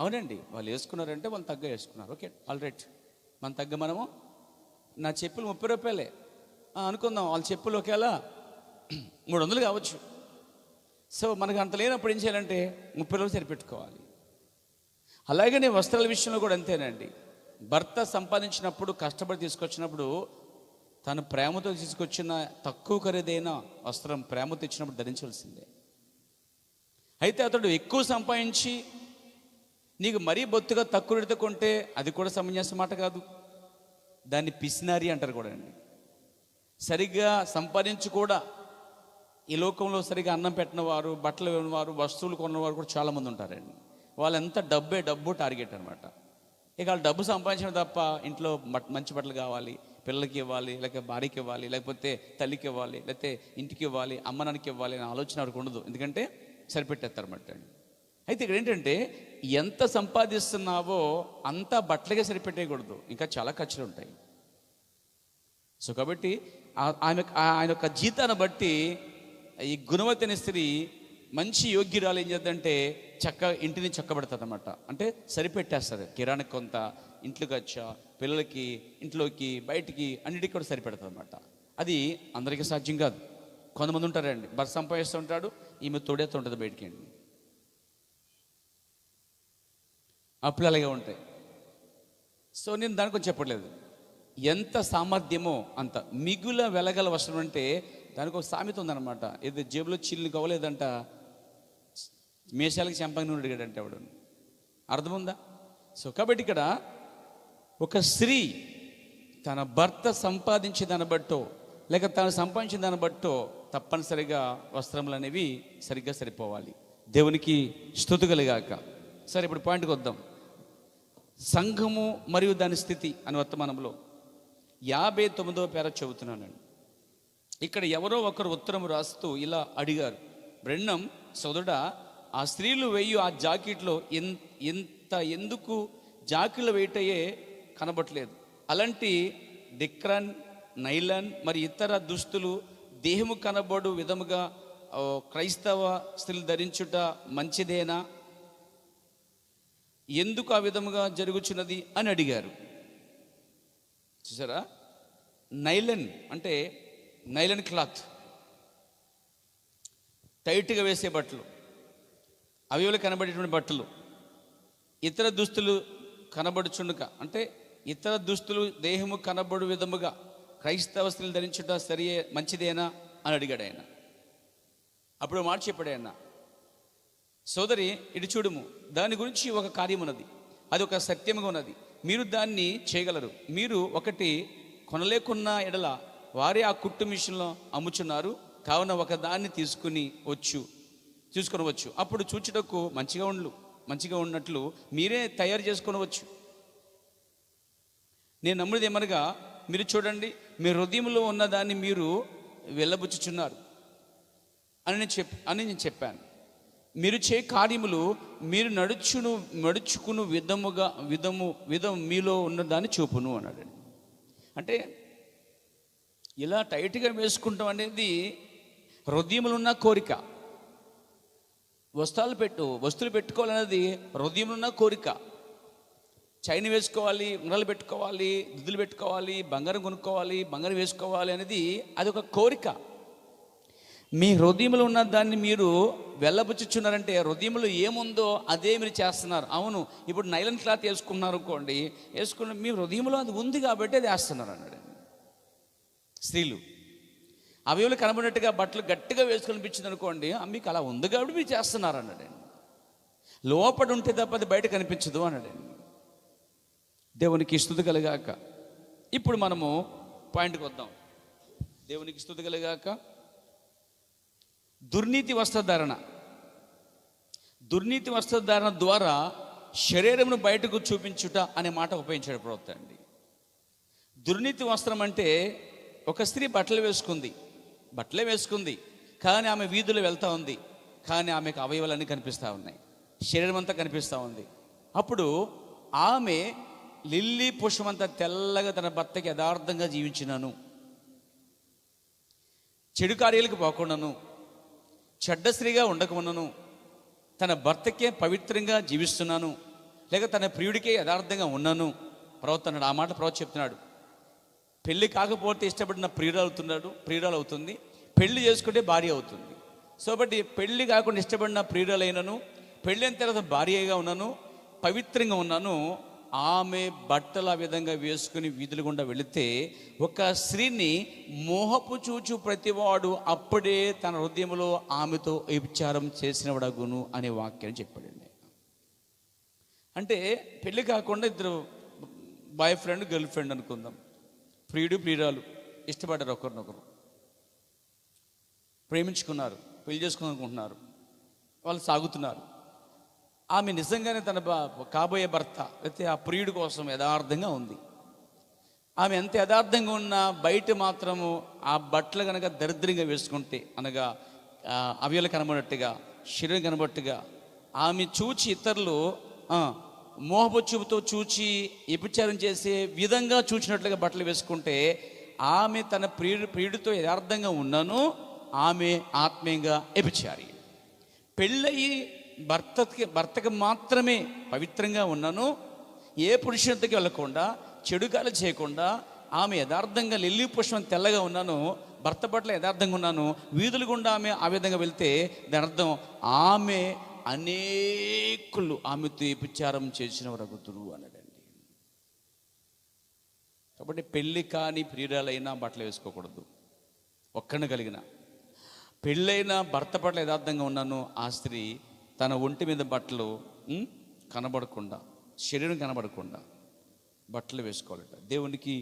అవునండి, వాళ్ళు వేసుకున్నారంటే వాళ్ళు తగ్గ వేసుకున్నారు, ఓకే ఆల్ రైట్. మన తగ్గ మనము, నా చెప్పులు 30 రూపాయలే అనుకుందాం, వాళ్ళ చెప్పులు ఒకేలా 300 కావచ్చు. సో మనకు అంత లేనప్పుడు ఏం చేయాలంటే 30 రోజులు సరిపెట్టుకోవాలి. అలాగనే వస్త్రాల విషయంలో కూడా అంతేనండి. భర్త సంపాదించినప్పుడు, కష్టపడి తీసుకొచ్చినప్పుడు, తను ప్రేమతో తీసుకొచ్చిన తక్కువ ఖరీదైన వస్త్రం ప్రేమతో ఇచ్చినప్పుడు ధరించవలసిందే. అయితే అతడు ఎక్కువ సంపాదించి నీకు మరీ బొత్తుగా తక్కువ రేటుతో కొంటే అది కూడా సమంజసం మాట కాదు. దాన్ని పిసినారి అంటారు కూడా అండి. సరిగ్గా సంపాదించి కూడా ఈ లోకంలో సరిగ్గా అన్నం పెట్టిన వారు, బట్టలు వారు, వస్తువులు కొన్నవారు కూడా చాలామంది ఉంటారండి. వాళ్ళంతా డబ్బు టార్గెట్ అనమాట. ఇక వాళ్ళు డబ్బు సంపాదించడం తప్ప ఇంట్లో మంచి బట్టలు కావాలి, పిల్లలకి ఇవ్వాలి, లేకపోతే భార్యకి ఇవ్వాలి, లేకపోతే తల్లికి ఇవ్వాలి, లేకపోతే ఇంటికి ఇవ్వాలి, అమ్మనానికి ఇవ్వాలి అనే ఆలోచన వారికి ఉండదు. ఎందుకంటే సరిపెట్టేస్తారన్నమాట. అయితే ఇక్కడ ఏంటంటే ఎంత సంపాదిస్తున్నావో అంతా బట్టలకే సరిపెట్టేయకూడదు, ఇంకా చాలా ఖర్చులు ఉంటాయి. సో కాబట్టి ఆయన యొక్క జీతాన్ని బట్టి ఈ గుణవతి అనే స్త్రీ మంచి యోగ్యురాలు ఏం చేద్దంటే ఇంటిని చక్కబెడతాది అన్నమాట. అంటే సరిపెట్టేస్తారు, కిరాణకి కొంత, ఇంట్లోకి వచ్చా, పిల్లలకి, ఇంట్లోకి, బయటికి, అన్నిటికీ కూడా సరిపెడతాది అన్నమాట. అది అందరికీ సాధ్యం కాదు. కొంతమంది ఉంటారండి, భర్త సంపాదిస్తూ ఉంటాడు, ఈమె తోడేస్తూ ఉంటుంది బయటికి అండి. అప్పుడు అలాగే ఉంటాయి. సో నేను దాని గురించి చెప్పట్లేదు. ఎంత సామర్థ్యమో అంత మిగుల వెలగల వస్త్రం అంటే దానికి ఒక సామెత ఉందన్నమాట. ఏదో జేబులో చిల్లు కవ్వలేదంట, మేషాలకి చెంపంగి నూనె అడిగాడంటే ఆవిడ. అర్థముందా? సో కాబట్టి ఇక్కడ ఒక స్త్రీ తన భర్త సంపాదించే దాన్ని బట్టో లేక తను సంపాదించిన దాన్ని బట్టో తప్పనిసరిగా వస్త్రములు అనేవి సరిగ్గా సరిపోవాలి. దేవునికి స్తుతి కలుగాక. సరే, ఇప్పుడు పాయింట్కి వద్దాం. సంఘము మరియు దాని స్థితి అని వర్తమానంలో 59వ పేర చెబుతున్నానండి. ఇక్కడ ఎవరో ఒకరు ఉత్తరం రాస్తూ ఇలా అడిగారు, బ్రెన్నం సోదరుడా, ఆ స్త్రీలు వేయు ఆ జాకెట్లో ఇంత ఎందుకు జాకెట్లు వేయటయే కనబట్లేదు. అలాంటి డిక్రన్, నైలన్ మరి ఇతర దుస్తులు దేహము కనబడు విధముగా క్రైస్తవ స్త్రీలు ధరించుట మంచిదేనా? ఎందుకు ఆ విధముగా జరుగుచున్నది అని అడిగారు. చూసారా? నైలన్ అంటే నైలన్ క్లాత్, టైట్గా వేసే బట్టలు, అవయవులు కనబడేటువంటి బట్టలు, ఇతర దుస్తులు కనబడుచుండక అంటే ఇతర దుస్తులు దేహము కనబడు విధముగా క్రైస్తవ స్త్రీలు ధరించుట సరియే మంచిదేనా అని అడిగాడు ఆయన. అప్పుడు మాట చెప్పాడు ఆయన, సోదరి ఇటు చూడుము, దాని గురించి ఒక కార్యం ఉన్నది, అది ఒక సత్యముగా ఉన్నది, మీరు దాన్ని చేయగలరు. మీరు ఒకటి కొనలేకున్న ఎడల వారే ఆ కుట్టు మిషన్లో అమ్ముచున్నారు, కావున ఒక దాన్ని తీసుకొనవచ్చు. అప్పుడు చూచుటకు మంచిగా ఉన్నట్లు మీరే తయారు చేసుకొనవచ్చు. నేను నమ్ముది ఏమనగా, మీరు చూడండి, మీ హృదయంలో ఉన్న దాన్ని మీరు వెళ్ళబుచ్చుచున్నారు అని నేను చెప్పాను. మీరు చే కార్యములు మీరు నడుచుకును విధం మీలో ఉన్నదాన్ని చూపును అన్నాడు. అంటే ఇలా టైట్గా వేసుకుంటాం అనేది హృదయంలో ఉన్న కోరిక. వస్తువులు పెట్టుకోవాలనేది హృదయంలో ఉన్న కోరిక. చైన్ వేసుకోవాలి, ఉంగరాలు పెట్టుకోవాలి, దుద్దులు పెట్టుకోవాలి, బంగారం కొనుక్కోవాలి, బంగారం వేసుకోవాలి అనేది అది ఒక కోరిక. మీ హృదయంలో ఉన్న దాన్ని మీరు వెళ్ళబుచ్చుచున్నారంటే హృదయంలో ఏముందో అదే మీరు చేస్తున్నారు. అవును, ఇప్పుడు నైలన్ క్లాత్ వేసుకున్నారు అనుకోండి, వేసుకున్న మీ హృదయంలో అది ఉంది కాబట్టి అది వేస్తున్నారు అన్నాడు. స్త్రీలు అవయవులు కనబడినట్టుగా బట్టలు గట్టిగా వేసుకొనిపించింది అనుకోండి, మీకు అలా ఉంది కాబట్టి మీరు చేస్తున్నారు అన్నాడు. లోపల ఉంటే తప్ప అది బయట కనిపించదు అన్నాడు. దేవునికి స్తుతి కలుగాక. ఇప్పుడు మనము పాయింట్కి వద్దాం. దేవునికి స్తుతి కలుగాక. దుర్నీతి వస్త్రధారణ ద్వారా శరీరమును బయటకు చూపించుట అనే మాట ఉపయోగించాడు ప్రవక్త అండి. దుర్నీతి వస్త్రం అంటే ఒక స్త్రీ బట్టలే వేసుకుంది కానీ ఆమె వీధులు వెళ్తూ ఉంది, కానీ ఆమెకు అవయవాలన్నీ కనిపిస్తూ ఉన్నాయి, శరీరం అంతా కనిపిస్తూ ఉంది. అప్పుడు ఆమె లిల్లీ పుష్పమంతా తెల్లగా తన భర్తకి యథార్థంగా జీవించినాను, చెడు కార్యాలకు పోకుండాను, చెడ్డ స్త్రీగా ఉండకమున్నాను, తన భర్తకే పవిత్రంగా జీవిస్తున్నాను, లేక తన ప్రియుడికే యథార్థంగా ఉన్నాను ప్రవర్తన్నాడు. ఆ మాట ప్రవక్త చెప్తున్నాడు. పెళ్ళి కాకపోతే ఇష్టపడిన ప్రియురాలు అవుతుంది, పెళ్లి చేసుకుంటే భార్య అవుతుంది. సో బట్టి పెళ్లి కాకుండా ఇష్టపడిన ప్రియురాలైనను, పెళ్ళైన తర్వాత భార్యగా ఉన్నాను, పవిత్రంగా ఉన్నాను. ఆమె బట్టలు ఆ విధంగా వేసుకుని వీధుల గుండా వెళితే ఒక స్త్రీని మోహపు చూచు ప్రతివాడు అప్పుడే తన హృదయంలో ఆమెతో వ్యభిచారం చేసినవాడగును అనే వాక్యాన్ని చెప్పాడండి. అంటే పెళ్ళి కాకుండా ఇద్దరు బాయ్ ఫ్రెండ్ గర్ల్ ఫ్రెండ్ అనుకుందాం, ప్రియురాలు ఇష్టపడ్డారు, ఒకరినొకరు ప్రేమించుకున్నారు, పెళ్లి చేసుకున్నారనుకుంటున్నారు, వాళ్ళు సాగుతున్నారు. ఆమె నిజంగానే తన కాబోయే భర్త అయితే ఆ ప్రియుడి కోసం యథార్థంగా ఉంది. ఆమె ఎంత యథార్థంగా ఉన్నా బయట మాత్రము ఆ బట్టలు కనుక దరిద్రంగా వేసుకుంటే, అనగా అవయవాలు కనబడినట్టుగా, శరీరం కనబట్టుగా ఆమె చూచి ఇతరులు మోహపు చూపుతో చూచి వ్యభిచారం చేసే విధంగా చూచినట్లుగా బట్టలు వేసుకుంటే ఆమె తన ప్రియుడితో యథార్థంగా ఉన్నాను, ఆమె ఆత్మీయంగా వ్యభిచారి. పెళ్ళయి భర్తకి మాత్రమే పవిత్రంగా ఉన్నాను, ఏ పురుషుడికి వెళ్ళకుండా చెడుగాలు చేయకుండా ఆమె యథార్థంగా లిల్లీ పుష్పం తెల్లగా ఉన్నాను, భర్త పట్ల యథార్థంగా ఉన్నాను, వీధులు గుండా ఆమె ఆ విధంగా వెళ్తే దాని అర్థం ఆమె అనేకులు ఆమెతో వ్యభిచారం చేసిన రగుతురు అన్నాడండి. కాబట్టి పెళ్ళి కాని ప్రియురాలైనా బట్టలు వేసుకోకూడదు. ఒక్కడిని కలిగిన పెళ్ళైన భర్త పట్ల యథార్థంగా ఉన్నాను, ఆ స్త్రీ తన ఒంటి మీద బట్టలు కనబడకుండా, శరీరం కనబడకుండా బట్టలు వేసుకోవాలట. దేవునికి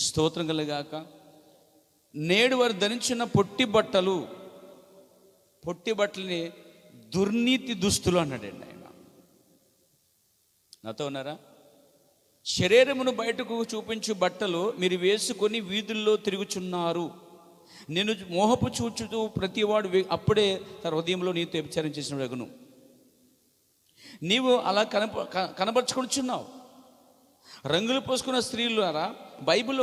స్తోత్రం కలుగాక. నేడు వారు ధరించిన పొట్టి బట్టలని దుర్నీతి దుస్తులు అన్నాడండి ఆయన. నాతో ఉన్నారా? శరీరమును బయటకు చూపించు బట్టలు మీరు వేసుకొని వీధుల్లో తిరుగుచున్నారు. నేను మోహపు చూచుతూ ప్రతివాడు అప్పుడే తన హృదయంలో నీతో వ్యభిచారం చేసిన రగును. నీవు అలా కనబరుచుకొనిచున్నావు. రంగులు పోసుకున్న స్త్రీలారా, బైబిల్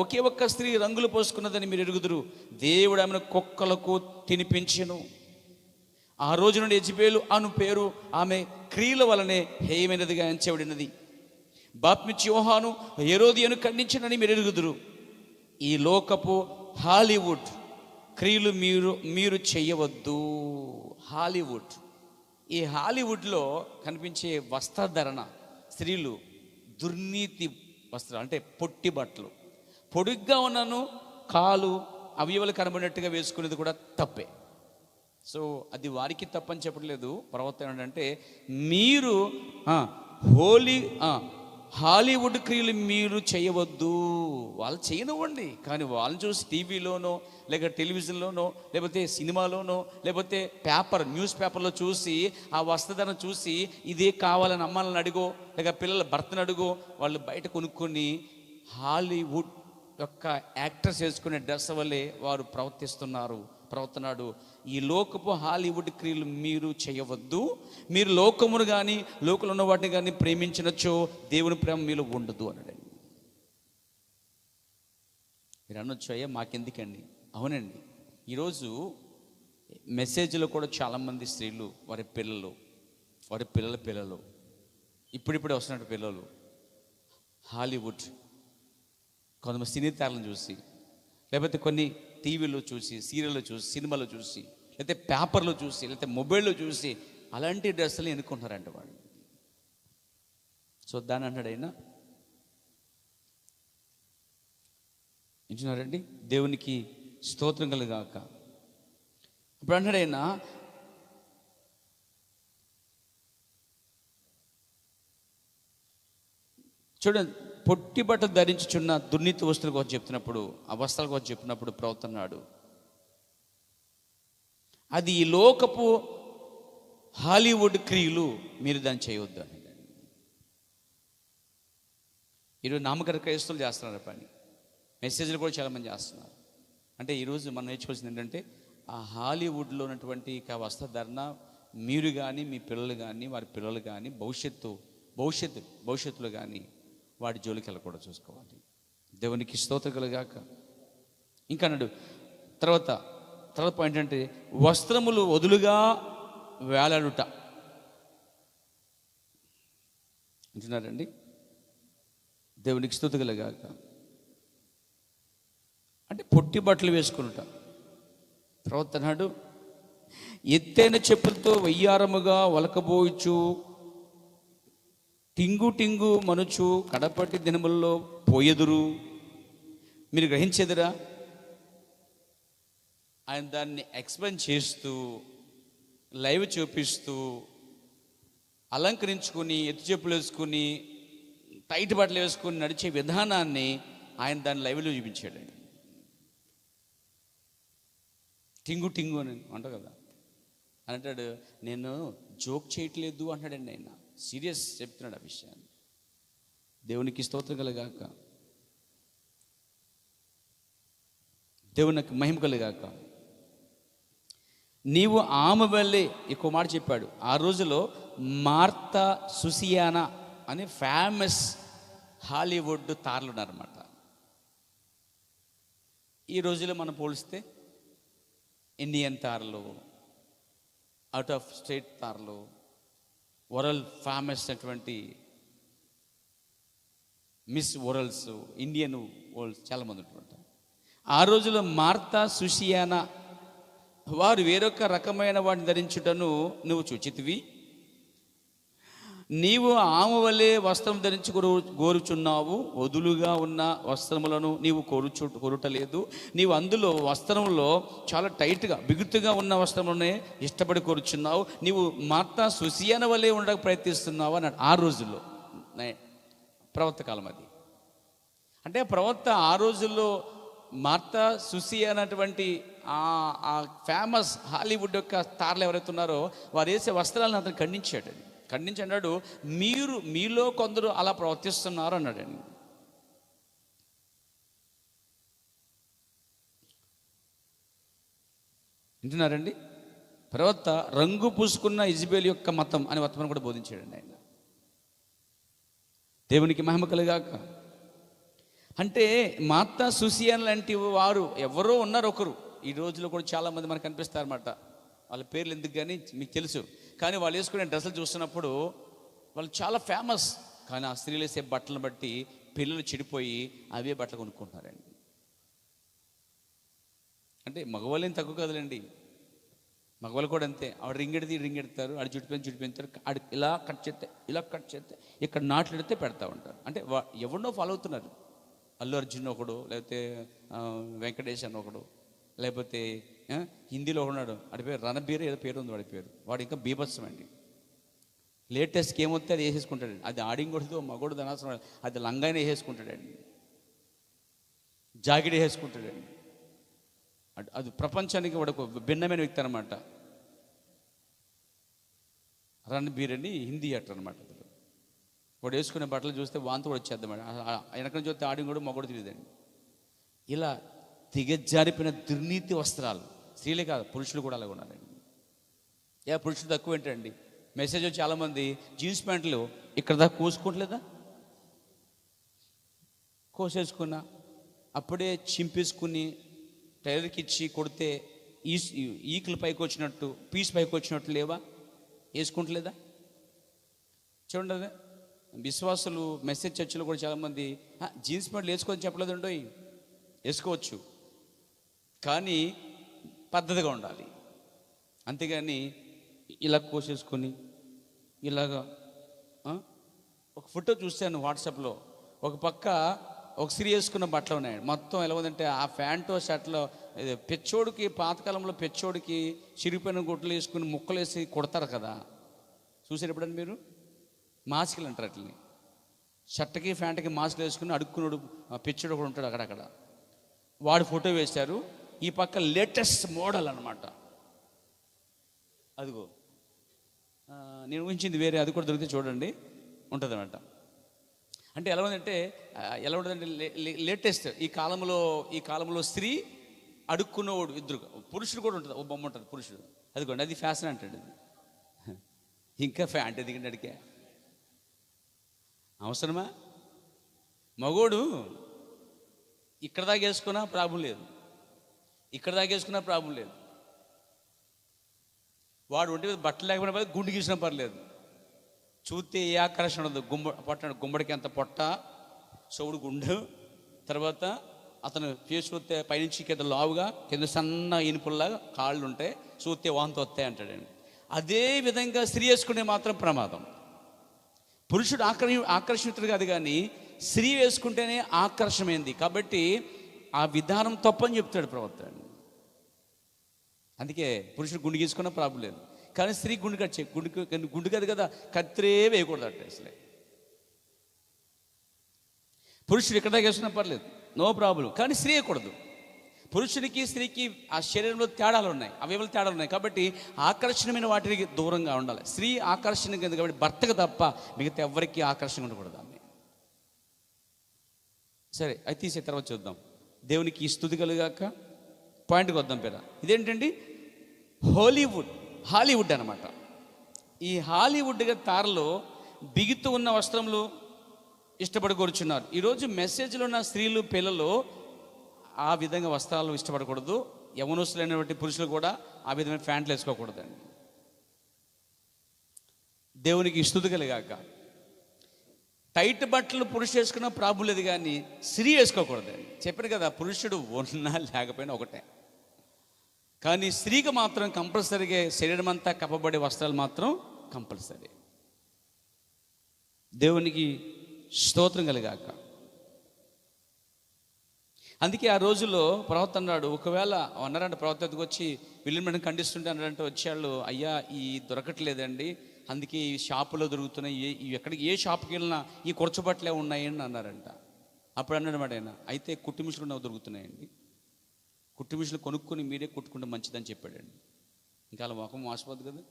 ఒకే ఒక్క స్త్రీ రంగులు పోసుకున్నదని మీరు ఎరుగుదురు. దేవుడు ఆమెను కుక్కలకు తినిపించెను. ఆ రోజు నుండి యెజబెలు అను పేరు ఆమె క్రియల వలనే హేయమైనదిగా ఎంచబడినది. బాప్తిస్మా యోహాను హేరోదియను ఖండించినని మీరు ఎరుగుదురు. ఈ లోకపు హాలీవుడ్ క్రియలు మీరు చేయవద్దు. హాలీవుడ్, ఈ హాలీవుడ్లో కనిపించే వస్త్రధరణ, స్త్రీలు దుర్నీతి వస్త్రాలు అంటే పొట్టి బట్టలు, పొడుగ్గా ఉన్నాను కాలు అవయవాలు కనబడినట్టుగా వేసుకునేది కూడా తప్పే. సో అది వారికి తప్పని చెప్పట్లేదు. ప్రవర్తన ఏంటంటే మీరు హాలీవుడ్ క్రియలు మీరు చేయవద్దు. వాళ్ళు చేయనివ్వండి, కానీ వాళ్ళని చూసి టీవీలోనో లేక టెలివిజన్లోనో లేకపోతే సినిమాలోనో లేకపోతే న్యూస్ పేపర్లో చూసి ఆ వస్త్రధరణ చూసి ఇదే కావాలని అమ్మాలని అడుగో లేక పిల్లల భర్తను అడుగో వాళ్ళు బయట కొనుక్కొని హాలీవుడ్ యొక్క యాక్టర్స్ వేసుకునే డ్రెస్ వల్లే వారు ప్రవర్తనాడు. ఈ లోకపు హాలీవుడ్ క్రియలు మీరు చేయవద్దు. మీరు లోకమును కానీ లోకంలో ఉన్న వాటిని కానీ ప్రేమించినచో దేవుని ప్రేమ మీలో ఉండదు అన్నాడండి. మీరు అనొచ్చు, అయ్యా మాకెందుకండి? అవునండి, ఈరోజు మెసేజ్లో కూడా చాలామంది స్త్రీలు వారి పిల్లలు ఇప్పుడిప్పుడే వస్తున్నట్టు పిల్లలు హాలీవుడ్, కొంతమంది సినీ తారలను చూసి లేకపోతే కొన్ని టీవీలో చూసి, సీరియల్లో చూసి, సినిమాలో చూసి, లేకపోతే పేపర్లో చూసి, లేకపోతే మొబైల్లో చూసి అలాంటి డ్రెస్సులు ఎన్నుకుంటారంట వాళ్ళు. సో దాని అంటాడు ఆయన. వింటున్నారండి? దేవునికి స్తోత్రం కలుగాక. ఇప్పుడు అంటాడు ఆయన, చూడండి, పొట్టి బట్టలు ధరించుచున్న దుర్నీతి వస్తువుల కోసం చెప్తున్నప్పుడు, ఆ వస్త్రాల కోసం చెప్పినప్పుడు ప్రవర్తన్నాడు, అది ఈ లోకపు హాలీవుడ్ క్రియలు, మీరు దాన్ని చేయవద్దు అని. ఈరోజు నామకరణ క్రైస్తవులు చేస్తున్నారు పని, మెసేజ్లు కూడా చాలామంది చేస్తున్నారు. అంటే ఈరోజు మనం నేర్చుకోవాల్సింది ఏంటంటే, ఆ హాలీవుడ్లో ఉన్నటువంటి వస్త్రధారణ మీరు కానీ మీ పిల్లలు కానీ వారి పిల్లలు కానీ భవిష్యత్తులో కానీ వాడి జోలికి వెళ్ళకూడదు చూసుకోవాలి. దేవునికి స్తోత్రం కలుగాక. ఇంకా అన్నాడు తర్వాత పాయింట్ అంటే, వస్త్రములు వదులుగా వేలాడుట. అంటున్నారండి? దేవునికి స్తోత్రం కలుగాక. అంటే పొట్టి బట్టలు వేసుకునుట. తర్వాత అన్నాడు, ఎత్తైన చెప్పులతో వయ్యారముగా వలకబోయిచు టింగు మనుచు కడపటి దినములలో పోయెదురు. మీరు గ్రహించేదిరా? ఆయన దాన్ని ఎక్స్ప్లెయిన్ చేస్తూ, లైవ్ చూపిస్తూ, అలంకరించుకొని, ఎత్తు చెప్పులు వేసుకుని, టైట్ బట్టలు వేసుకొని నడిచే విధానాన్ని ఆయన దాన్ని లైవ్లో చూపించాడండి. టింగు అని అంటారు కదా, అని అంటాడు. నేను జోక్ చేయట్లేదు అంటాడండి ఆయన, సీరియస్ చెప్తున్నాడు ఆ విషయాన్ని. దేవునికి స్తోత్రం కలుగాక. దేవునికి మహిమ కలుగాక. నీవు ఆమె వల్లే, ఎక్కువ మాట చెప్పాడు. ఆ రోజులో మార్తా సుసియానా అని ఫేమస్ హాలీవుడ్ తారలు ఉన్నారన్నమాట. ఈ రోజులో మనం పోలిస్తే ఇండియన్ తారలు, అవుట్ ఆఫ్ స్టేట్ తారలు, వరల్డ్ ఫేమస్ అయినటువంటి మిస్ వరల్డ్స్, ఇండియన్ వరల్డ్స్ చాలామంది ఉంటుంటారు. ఆ రోజుల్లో మార్తా, సుసియానా వారు వేరొక రకమైన వాటిని ధరించుటను నువ్వు చూచితివి. నీవు ఆమె వలె వస్త్రం ధరించి కోరుచున్నావు. వదులుగా ఉన్న వస్త్రములను నీవు కోరుటలేదు. నీవు అందులో వస్త్రంలో చాలా టైట్గా బిగుతుగా ఉన్న వస్త్రములనే ఇష్టపడి కోరుచున్నావు. నీవు మార్తా, సుసియానా వలె ఉండక ప్రయత్నిస్తున్నావు అన్నాడు. ఆ రోజుల్లో ప్రవక్త కాలం అది. అంటే ప్రవక్త ఆ రోజుల్లో మార్తా, సుసియానా అన్నటువంటి ఆ ఫేమస్ హాలీవుడ్ యొక్క తారలు ఎవరైతే ఉన్నారో వారు వేసే వస్త్రాలను అతను ఖండించాడు. ఖండించి అన్నాడు, మీలో కొందరు అలా ప్రవర్తిస్తున్నారు అన్నాడండి. వింటున్నారండి? ప్రవక్త రంగు పూసుకున్న ఇజబేల్ యొక్క మతం అనే మతం కూడా బోధించాడండి ఆయన. దేవునికి మహిమ కలుగాక. అంటే మార్తా, సుసియానా లాంటి వారు ఎవరో ఉన్నారు ఒకరు. ఈ రోజులో కూడా చాలామంది మనకు కనిపిస్తారన్నమాట. వాళ్ళ పేర్లు ఎందుకు కానీ మీకు తెలుసు. కానీ వాళ్ళు వేసుకునే డ్రెస్సులు చూస్తున్నప్పుడు వాళ్ళు చాలా ఫేమస్. కానీ ఆ స్త్రీలు వేసే బట్టలను బట్టి పిల్లలు చెడిపోయి అవే బట్టలు కొనుక్కుంటున్నారండి. అంటే మగవాళ్ళేం తక్కువ కదలండి, మగవాళ్ళు కూడా అంతే. ఆవిడ రింగెడతారు, ఆడు జుట్టు పెంచుతారు, ఆడు ఇలా కట్ చేస్తే ఇక్కడ నాట్లు పెడతా ఉంటారు. అంటే ఎవరినో ఫాలో అవుతున్నారు. అల్లు అర్జున్ ఒకడు, లేకపోతే వెంకటేష్ అని ఒకడు, లేకపోతే హిందీలో ఉన్నాడు, వాడి పేరు రణబీర్ ఏదో పేరు ఉంది, వాడు ఇంకా బీభత్సం అండి. లేటెస్ట్కి ఏమొస్తే అది వేసేసుకుంటాడండి. అది ఆడింగొడితో మగోడు అనవసరం, అది లంగానే వేసేసుకుంటాడండి, జాకెట్ వేసేసుకుంటాడండి. అది ప్రపంచానికి వాడు ఒక భిన్నమైన వ్యక్తి అనమాట. రణబీర్ అని హిందీ యాక్టర్ అనమాట. వాడు వేసుకునే బట్టలు చూస్తే వాంతి కూడా వచ్చేద్దామండి. వెనక చూస్తే ఆడింగోడు మగోడు తెలియదండి. ఇలా దిగజారిపోయిన దుర్నీతి వస్త్రాలు, స్త్రీలే కాదు పురుషులు కూడా అలాగ ఉన్నారండి. పురుషులు తక్కువ ఏంటండి? మెసేజ్ చాలామంది జీన్స్ ప్యాంట్లు ఇక్కడ దాకా కోసుకోవట్లేదా, కోసేసుకున్నా అప్పుడే చింపేసుకుని టైలర్కి ఇచ్చి కొడితే ఈకులు పైకి వచ్చినట్టు, పీస్ పైకి వచ్చినట్టు లేవా, వేసుకుంటలేదా? చూడండి, అదే విశ్వాసులు మెసేజ్ చర్చలో కూడా చాలామంది జీన్స్ ప్యాంట్లు వేసుకొని చెప్పలేదండో, వేసుకోవచ్చు కానీ పద్ధతిగా ఉండాలి. అంతేగాని ఇలా కోసేసుకొని ఇలాగా. ఒక ఫోటో చూశాను వాట్సాప్లో, ఒక పక్క ఒక స్త్రీ వేసుకున్న బట్టలు ఉన్నాయి. మొత్తం ఎలా ఉందంటే ఆ ప్యాంటు షర్ట్లో పెచ్చోడికి, పాతకాలంలో పెచ్చోడికి చిరిగిపోయిన గుట్టలు వేసుకుని ముక్కలు వేసి కొడతారు కదా, చూసారు ఎప్పుడని మీరు? మాస్కులు అంటారు అట్లని. షర్ట్కి ప్యాంటుకి మాస్కులు వేసుకుని అడుక్కున్నాడు పెచ్చోడు కూడా ఉంటాడు అక్కడక్కడ. వాడు ఫోటో వేశారు. ఈ పక్క లేటెస్ట్ మోడల్ అనమాట. అదిగో నేను ఊహించింది వేరే, అది కూడా దొరికితే చూడండి, ఉంటుంది అన్నమాట. అంటే ఎలా ఉందంటే లేటెస్ట్ ఈ కాలంలో స్త్రీ అడుక్కున్నవాడు ఇద్దరు, పురుషుడు కూడా ఉంటుంది, ఓ బొమ్మ ఉంటుంది పురుషుడు, అదిగోండి అది ఫ్యాషన్ అంటాడు. ఇంకా ఫ్యాంట్ ఎందుకంటే అడిగే అవసరమా? మగోడు ఇక్కడ దాకా వేసుకున్నా ప్రాబ్లం లేదు, ఇక్కడ దాకా వేసుకున్నా ప్రాబ్లం లేదు. వాడు ఒంటి మీద బట్టలు లేకపోయినా పర్లేదు, గుండు గీసినా పర్లేదు, చూస్తే ఏ ఆకర్షణ ఉండదు. గుమ్మడికి అంత పొట్ట, సౌడు గుండు, తర్వాత అతను ఫేస్ చూస్తే పైనుంచి కింద లావుగా, కింద సన్న ఇనుపుల్లాగా కాళ్ళు ఉంటాయి, చూస్తే వాంతి వస్తాయి అంటాడండి. అదే విధంగా స్త్రీ వేసుకునే మాత్రం ప్రమాదం. పురుషుడు ఆకర్షితుడు కాదు, కానీ స్త్రీ వేసుకుంటేనే ఆకర్షమైంది. కాబట్టి ఆ విధానం తప్పని చెప్తాడు ప్రవక్త. అందుకే పురుషుడు గుండు గీసుకున్నా ప్రాబ్లం లేదు, కానీ స్త్రీ గుండు కాదు కదా, కత్తిరే వేయకూడదు అంటే అసలే. పురుషుడు ఎక్కడ దాకా వేసుకున్నా పర్లేదు, నో ప్రాబ్లం, కానీ స్త్రీ వేయకూడదు. పురుషుడికి స్త్రీకి ఆ శరీరంలో తేడాలు ఉన్నాయి, అవయవాలు తేడాలు ఉన్నాయి. కాబట్టి ఆకర్షణమైన వాటికి దూరంగా ఉండాలి. స్త్రీ ఆకర్షణ కింద, కాబట్టి భర్తకు తప్ప మిగతా ఎవరికి ఆకర్షణ ఉండకూడదు ఆమె. సరే, అది తీసే తర్వాత చూద్దాం. దేవునికి ఈ స్తుతి కలుగాక. పాయింట్కి వద్దాం పేర. ఇదేంటండి? హాలీవుడ్ అనమాట. ఈ హాలీవుడ్గా తారలో బిగుతూ ఉన్న వస్త్రములు ఇష్టపడి కోరుచున్నారు. ఈరోజు మెసేజ్లో ఉన్న స్త్రీలు, పిల్లలు ఆ విధంగా వస్త్రాలు ఇష్టపడకూడదు. యవనస్తులైనటువంటి పురుషులు కూడా ఆ విధమైన ప్యాంట్లు వేసుకోకూడదండి. దేవునికి స్తుతి కలిగాక. టైట్ బట్టలు పురుషుడు వేసుకున్న ప్రాబ్లం లేదు, కానీ స్త్రీ వేసుకోకూడదండి. చెప్పాను కదా, పురుషుడు ఉన్నా లేకపోయినా ఒకటే. కానీ స్త్రీకి మాత్రం కంపల్సరీగా శరీరం అంతా కప్పబడే వస్త్రాలు మాత్రం కంపల్సరీ. దేవునికి స్తోత్రం కలిగాక. అందుకే ఆ రోజుల్లో ప్రవక్త అన్నాడు, ఒకవేళ అన్నారంటే ప్రవక్తకు వచ్చి విల్లుమని ఖండిస్తుంటే అన్నారంటే వచ్చేవాళ్ళు, అయ్యా ఈ దొరకట్లేదండి, అందుకే ఈ షాపులో దొరుకుతున్నాయి, ఎక్కడికి ఏ షాప్కి వెళ్ళినా ఈ కొరచబట్లే ఉన్నాయని అన్నారంట. అప్పుడు అన్నమాట ఆయన, అయితే కుట్టు మిషన్లు నాకు దొరుకుతున్నాయండి, కుట్టు మిషన్లు కొనుక్కొని మీరే కుట్టుకుంటే మంచిదని చెప్పాడండి. ఇంకా అలా ముఖం మోసపోద్దు కదా.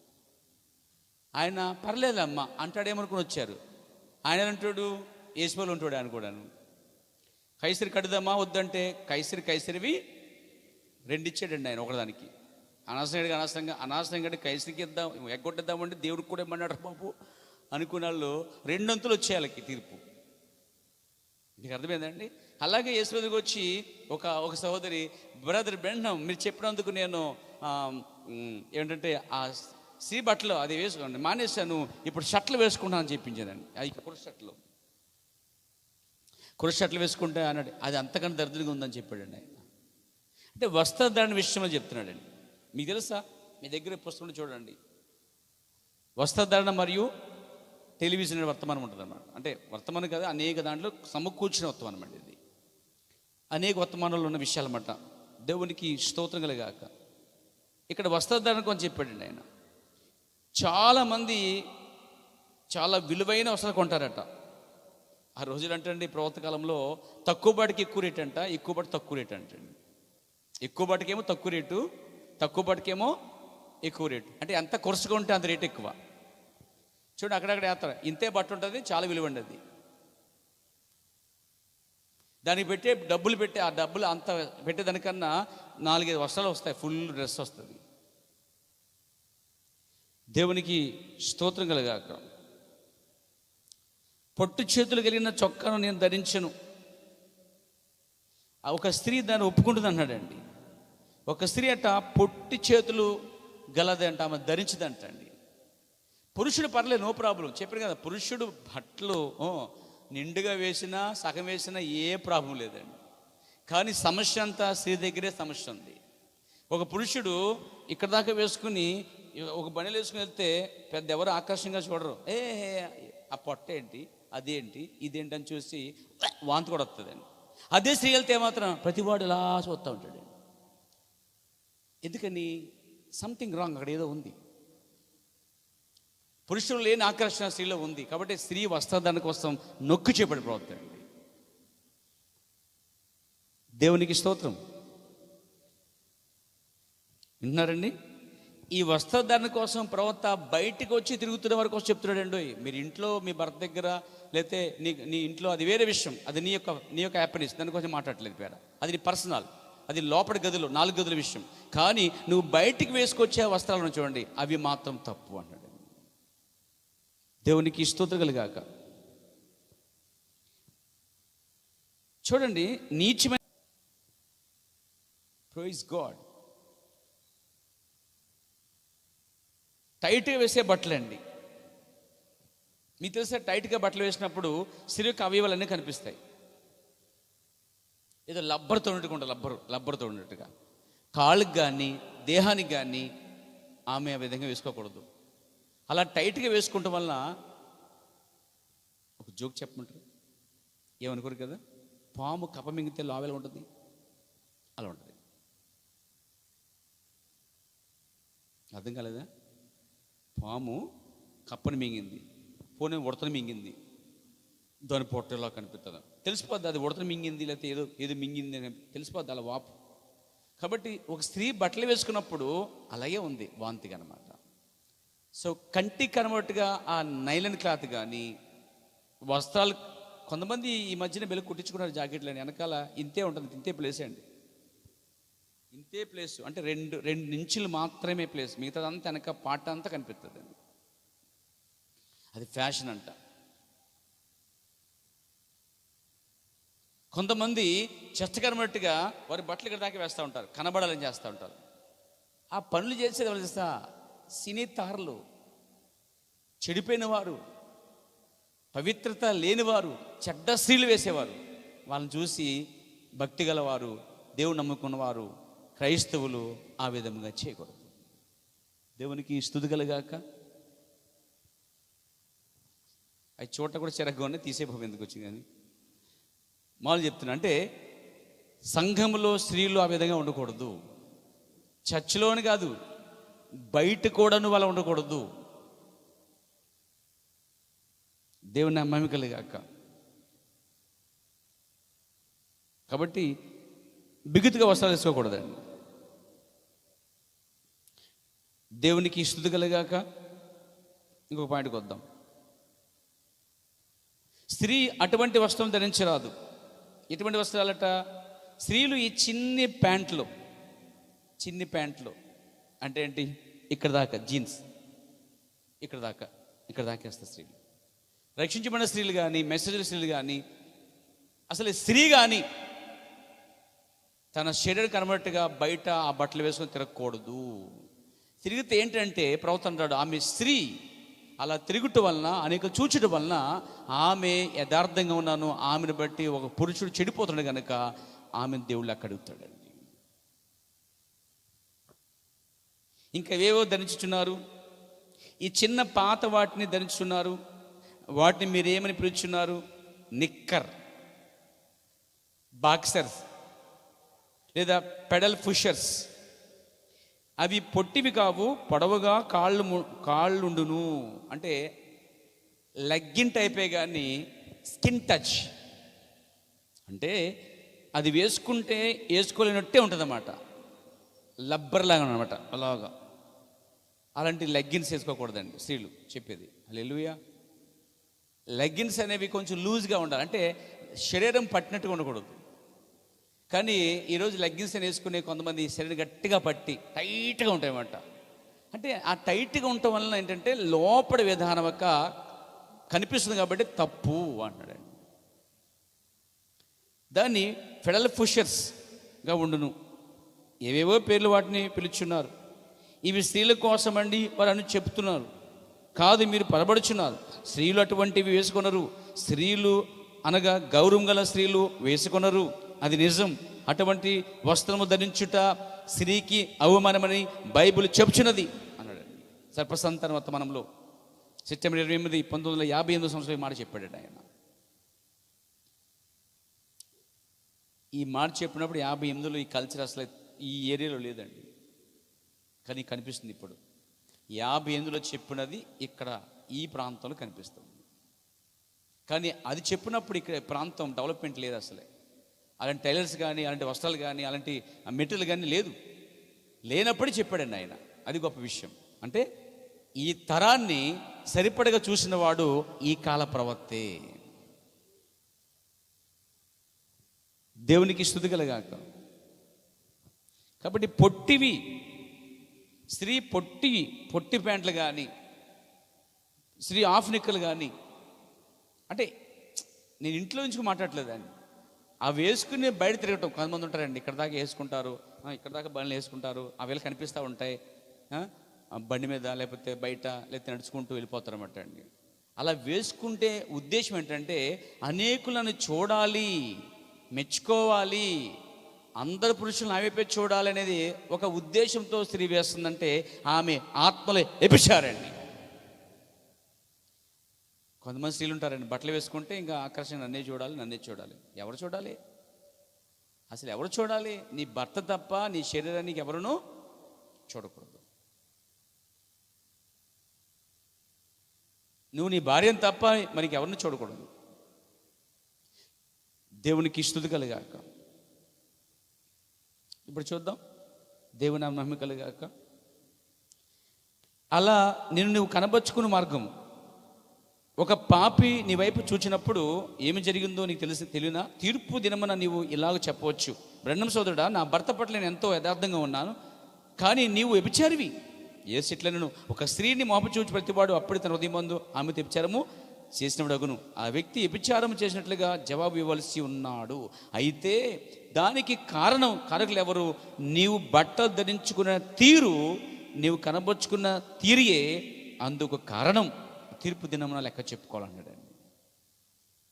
ఆయన పర్లేదమ్మా అంటాడేమనుకుని వచ్చారు. ఆయన అంటాడు, ఏసుపల్లి ఉంటాడు ఆయన కూడాను, కైసరి కడుదామా వద్దంటే కైసరివి రెండు ఇచ్చాడండి ఆయన ఒకదానికి. అనవసరంగా కైసరికి ఇద్దాం ఎగ్గొట్టేద్దామంటే దేవుడికి కూడా ఏమన్నాడు బాబు అనుకున్న వాళ్ళు రెండొంతులు వచ్చే వాళ్ళకి తీర్పు. మీకు అర్థమైందండి. అలాగే యేసుకి వచ్చి ఒక సహోదరి, బ్రదర్ బెండం మీరు చెప్పినందుకు నేను ఏంటంటే ఆ సీ బట్టలు అది వేసుకోండి మానేశాను, ఇప్పుడు షర్ట్లు వేసుకుంటాను అని చెప్పించానండి. అది కుర్ర షర్ట్లు వేసుకుంటే అన్నాడు, అది అంతకన్నా దరిద్రంగా ఉందని చెప్పాడండి ఆయన. అంటే వస్త్రధారణ విషయంలో చెప్తున్నాడండి. మీకు తెలుసా, మీ దగ్గర పుస్తకం చూడండి, వస్త్రధారణ మరియు టెలివిజన్ వర్తమానం ఉంటుంది అన్నమాట. అంటే వర్తమానం కదా, అనేక దాంట్లో సమకూర్చిన వర్తమానం అండి ఇది. అనేక వర్తమానాలు ఉన్న విషయాలు అన్నమాట. దేవునికి స్తోత్రం కలిగాక. ఇక్కడ వస్త్రధారణ కొంచెం చెప్పాడండి ఆయన. చాలామంది చాలా విలువైన వస్త్రాలు కొంటారట ఆ రోజులు. అంటండి ప్రవక్త కాలంలో తక్కువ బాటికి ఎక్కువ రేటు అంట, ఎక్కువ బాటి తక్కువ రేటు అంటండి. ఎక్కువ బాటికేమో తక్కువ రేటు, తక్కువ బాటికేమో ఎక్కువ రేటు. అంటే ఎంత కొరసుగా ఉంటే అంత రేటు ఎక్కువ. చూడండి అక్కడక్కడ వేస్తారు, ఇంతే బట్ట ఉంటుంది, చాలా విలువ ఉండదు. దానికి పెట్టే డబ్బులు పెట్టే ఆ డబ్బులు అంత పెట్టేదానికన్నా 4-5 వస్త్రాలు వస్తాయి, ఫుల్ డ్రెస్ వస్తుంది. దేవునికి స్తోత్రం కలగాక. పొట్టు చేతులు కలిగిన చొక్కాను నేను ధరించను. ఒక స్త్రీ దాన్ని ఒప్పుకుంటుంది అన్నాడండి. ఒక స్త్రీ అట పొట్టి చేతులు గలది అంట, ఆమె ధరించదంటండి. పురుషుడు పర్లేదు, నో ప్రాబ్లం. చెప్పారు కదా, పురుషుడు బట్టలు నిండుగా వేసినా సగం వేసినా ఏ ప్రాబ్లం లేదండి. కానీ సమస్య అంతా స్త్రీ దగ్గరే సమస్య ఉంది. ఒక పురుషుడు ఇక్కడ దాకా వేసుకుని ఒక బండిలు వేసుకుని వెళ్తే పెద్ద ఎవరు ఆకర్షణగా చూడరు. ఆ పొట్ట ఏంటి, అదేంటి, ఇదేంటి అని చూసి వాంతి కూడా వస్తుందండి. అదే స్త్రీ వెళ్తే మాత్రం ప్రతివాడు ఇలా చూస్తూ ఉంటాడు. ఎందుకని? సంథింగ్ రాంగ్, అక్కడ ఏదో ఉంది. పురుషులు లేని ఆకర్షణ స్త్రీలో ఉంది. కాబట్టి స్త్రీ వస్త్రధారణ కోసం నొక్కి చేపడి ప్రవర్తన. దేవునికి స్తోత్రం. వింటున్నారండి? ఈ వస్త్రధారణ కోసం ప్రవక్త బయటికి వచ్చి తిరుగుతున్న వారి కోసం చెప్తున్నాడండి. మీరు ఇంట్లో మీ భర్త దగ్గర లేకపోతే నీ ఇంట్లో అది వేరే విషయం, అది నీ యొక్క హ్యాపీనెస్, దానికోసం మాట్లాడలేదు పేర, అది నీ పర్సనల్, అది లోపల గదిలో 4 గదుల విషయం. కానీ నువ్వు బయటికి వేసుకొచ్చే వస్త్రాలను చూడండి, అవి మాత్రం తప్పు అన్నాడు. దేవునికి స్తోత్రం కలుగాక. చూడండి, నీచమైన ప్రైజ్ గాడ్, టైట్గా వేసే బట్టలండి. మీకు తెలిసే టైట్గా బట్టలు వేసినప్పుడు శరీర అవయవాలన్నీ కనిపిస్తాయి. ఏదో లబ్బర్తో ఉన్నట్టుకుంటా, లబ్బర్తో ఉన్నట్టుగా కాళ్ళకి కానీ దేహానికి కానీ ఆమె ఆ విధంగా వేసుకోకూడదు. అలా టైట్గా వేసుకోవటం వల్ల ఒక జోక్ చెప్పమంటారు, ఏమనుకోరు కదా, పాము కప్ప మింగితే లావెలా ఉంటుంది, అలా ఉంటుంది. అర్థం కాలేదా? పాము కప్పని మింగింది, పోనీ ఉడతను మింగింది, దాని పొట్టలా కనిపిస్తుంది, తెలిసిపోద్ది అది ఉడతను మింగింది లేకపోతే ఏదో మింగింది అని తెలిసిపోద్ది, అలా వాపు. కాబట్టి ఒక స్త్రీ బట్టలు వేసుకున్నప్పుడు అలాగే ఉంది వాంతిగా అనమాట. సో కంటికి కనబట్టుగా ఆ నైలన్ క్లాత్ కానీ వస్త్రాలు, కొంతమంది ఈ మధ్యన బెల్లు కుట్టించుకున్నారు జాకెట్లు అని, వెనకాల ఇంతే ఉంటుంది, ఇంతే ప్లేస్ అండి, ఇంతే ప్లేస్ అంటే 2 ఇంచులు మాత్రమే ప్లేస్, మిగతాదంతా వెనక పాట అంతా కనిపిస్తుంది అండి. అది ఫ్యాషన్ అంట. కొంతమంది చెత్త కనబట్టుగా వారి బట్టలు ఇక్కడ దాకా వేస్తూ ఉంటారు, కనబడాలని చేస్తూ ఉంటారు. ఆ పనులు చేసేది ఎవరు చేస్తా? సినీ తారలు. చెడిపోయిన వారు, పవిత్రత లేనివారు, చెడ్డ స్త్రీలు వేసేవారు, వాళ్ళని చూసి భక్తి గలవారు, దేవుని నమ్ముకున్నవారు, క్రైస్తవులు ఆ విధంగా చేయకూడదు. దేవునికి స్తుతి కలుగాక. అవి చోట కూడా చిరగ్గానే తీసేపోయి ఎందుకు వచ్చింది కానీ మామూలు చెప్తున్నా. అంటే సంఘంలో స్త్రీలు ఆ విధంగా ఉండకూడదు. చర్చిలోని కాదు, బయట కూడాను వాళ్ళు ఉండకూడదు. దేవుని మహిమ కలుగాక. కాబట్టి బిగుతుగా వస్త్రాలు వేసుకోకూడదండి. దేవునికి స్తుతి కలుగాక. ఇంకొక పాయింట్కి వద్దాం. స్త్రీ అటువంటి వస్త్రం ధరించరాదు. ఎటువంటి వస్త్రాలట? స్త్రీలు ఈ చిన్ని ప్యాంట్లు అంటే ఏంటి? ఇక్కడ దాకా జీన్స్, ఇక్కడ దాకా వేస్తారు స్త్రీలు. రక్షించబడిన స్త్రీలు కానీ, మెసేజ్ స్త్రీలు కానీ, అసలు స్త్రీ కానీ తన శరీరం కనబడట్టుగా బయట ఆ బట్టలు వేసుకొని తిరగకూడదు. తిరిగితే ఏంటంటే ప్రవక్త అంటాడు, ఆమె స్త్రీ అలా తిరుగుట వలన, అనేక చూచడం వలన ఆమె యథార్థంగా ఉన్నాను, ఆమెను బట్టి ఒక పురుషుడు చెడిపోతున్నాడు కనుక ఆమెను దేవుళ్ళు అక్కడ అడుగుతాడండి. ఇంకా ఏవేవో ధరించుచున్నారు. ఈ చిన్న పాత వాటిని ధరించుచున్నారు. వాటిని మీరు ఏమని పిలుచున్నారు? నిక్కర్, బాక్సర్స్ లేదా పెడల్ పుషర్స్. అవి పొట్టివి కావు, పొడవుగా కాళ్ళుండును. అంటే లెగ్గిన్ టైపే కానీ స్కిన్ టచ్. అంటే అది వేసుకుంటే వేసుకోలేనట్టే ఉంటుంది అన్నమాట, లబ్బర్ లాగా అనమాట. అలాగా అలాంటి లెగ్గిన్స్ వేసుకోకూడదండి స్త్రీలు చెప్పేది. హల్లెలూయా. లెగ్గిన్స్ అనేవి కొంచెం లూజ్గా ఉండాలి, అంటే శరీరం పట్టినట్టుగా ఉండకూడదు. కానీ ఈరోజు లెగ్గిన్స్ అని వేసుకునే కొంతమంది శరీరం గట్టిగా పట్టి టైట్గా ఉంటాయన్నమాట. అంటే ఆ టైట్గా ఉండటం వలన ఏంటంటే లోపల విధానం యొక్క కనిపిస్తుంది కాబట్టి తప్పు అన్నాడండి. దాన్ని ఫెడల్ పుషర్స్గా ఉండును. ఏవేవో పేర్లు వాటిని పిలుచున్నారు. ఇవి స్త్రీల కోసం అండి వారు అని చెప్తున్నారు. కాదు, మీరు పొరబడుచున్నారు. స్త్రీలు అటువంటివి వేసుకొనరు. స్త్రీలు అనగా గౌరవం గల స్త్రీలు వేసుకొనరు, అది నిజం. అటువంటి వస్త్రము ధరించుట స్త్రీకి అవమానమని బైబిల్ చెప్తున్నది అన్నాడు. సర్పసంతాన వర్తమానంలో సెప్టెంబర్ 28, 1958 సంవత్సరం ఈ మాట చెప్పాడు ఆయన. ఈ మాట చెప్పినప్పుడు 58లో ఈ కల్చర్ అసలు ఈ ఏరియాలో లేదండి, కానీ కనిపిస్తుంది ఇప్పుడు. 58లో చెప్పినది ఇక్కడ ఈ ప్రాంతంలో కనిపిస్తుంది. కానీ అది చెప్పినప్పుడు ఇక్కడ ప్రాంతం డెవలప్మెంట్ లేదు అసలే. అలాంటి టైలర్స్ కానీ, అలాంటి వస్త్రాలు కానీ, అలాంటి మెటీరియల్ కానీ లేదు. లేనప్పుడే చెప్పాడండి ఆయన. అది గొప్ప విషయం. అంటే ఈ తరాన్ని సరిపడగా చూసిన వాడు ఈ కాల ప్రవక్తే. దేవునికి స్తుతి కలుగాక. కాబట్టి పొట్టివి, స్త్రీ పొట్టి ప్యాంట్లు కానీ, స్త్రీ హాఫ్ నిక్కలు కానీ, అంటే నేను ఇంట్లో నుంచి మాట్లాడలేదండి, అవి వేసుకుని బయట తిరగటం. కొంతమంది ఉంటారండి, ఇక్కడ దాకా వేసుకుంటారు, ఇక్కడ దాకా బండ్లు వేసుకుంటారు, అవి వెళ్ళి కనిపిస్తూ ఉంటాయి, బండి మీద లేకపోతే బయట లేకపోతే నడుచుకుంటూ వెళ్ళిపోతారు అన్నమాట అండి. అలా వేసుకుంటే ఉద్దేశం ఏంటంటే అనేకులను చూడాలి, మెచ్చుకోవాలి, అందరు పురుషులను ఆమెపై చూడాలి అనేది ఒక ఉద్దేశంతో స్త్రీ వేస్తుందంటే ఆమె ఆత్మలో ఎపిచారండి. కొంతమంది స్త్రీలు ఉంటారండి, బట్టలు వేసుకుంటే ఇంకా ఆకర్షణ నన్నే చూడాలి. ఎవరు చూడాలి? అసలు ఎవరు చూడాలి? నీ భర్త తప్ప నీ శరీరానికి ఎవరునూ చూడకూడదు. నువ్వు నీ భార్యను తప్ప మనకి ఎవరిని చూడకూడదు. దేవునికి స్తుతి కలుగాక. ఇప్పుడు చూద్దాం, దేవుని మహిమ కలుగాక. అలా నువ్వు కనబరుచుకున్న మార్గం. ఒక పాపి నీ వైపు చూచినప్పుడు ఏమి జరిగిందో నీకు తెలియనా? తీర్పు దినమున నీవు ఇలాగ చెప్పవచ్చు, బ్రహ్మం సోదరుడా, నా భర్త పట్ల నేను ఎంతో యథార్థంగా ఉన్నాను, కానీ నీవు వ్యభిచారివి. ఏ సిట్లను ఒక స్త్రీని మోప చూచి ప్రతివాడు అప్పుడు తన హృదయమందు ఆమెతో వ్యభిచారము చేసినవాడగును. ఆ వ్యక్తి వ్యభిచారం చేసినట్లుగా జవాబు ఇవ్వాల్సి ఉన్నాడు. అయితే దానికి కారకులు ఎవరు? నీవు బట్టలు ధరించుకున్న తీరు, నీవు కనబరుచుకున్న తీరియే అందుకు కారణం. తీర్పు దినమున లెక్క చెప్పుకోవాలన్నాడండి.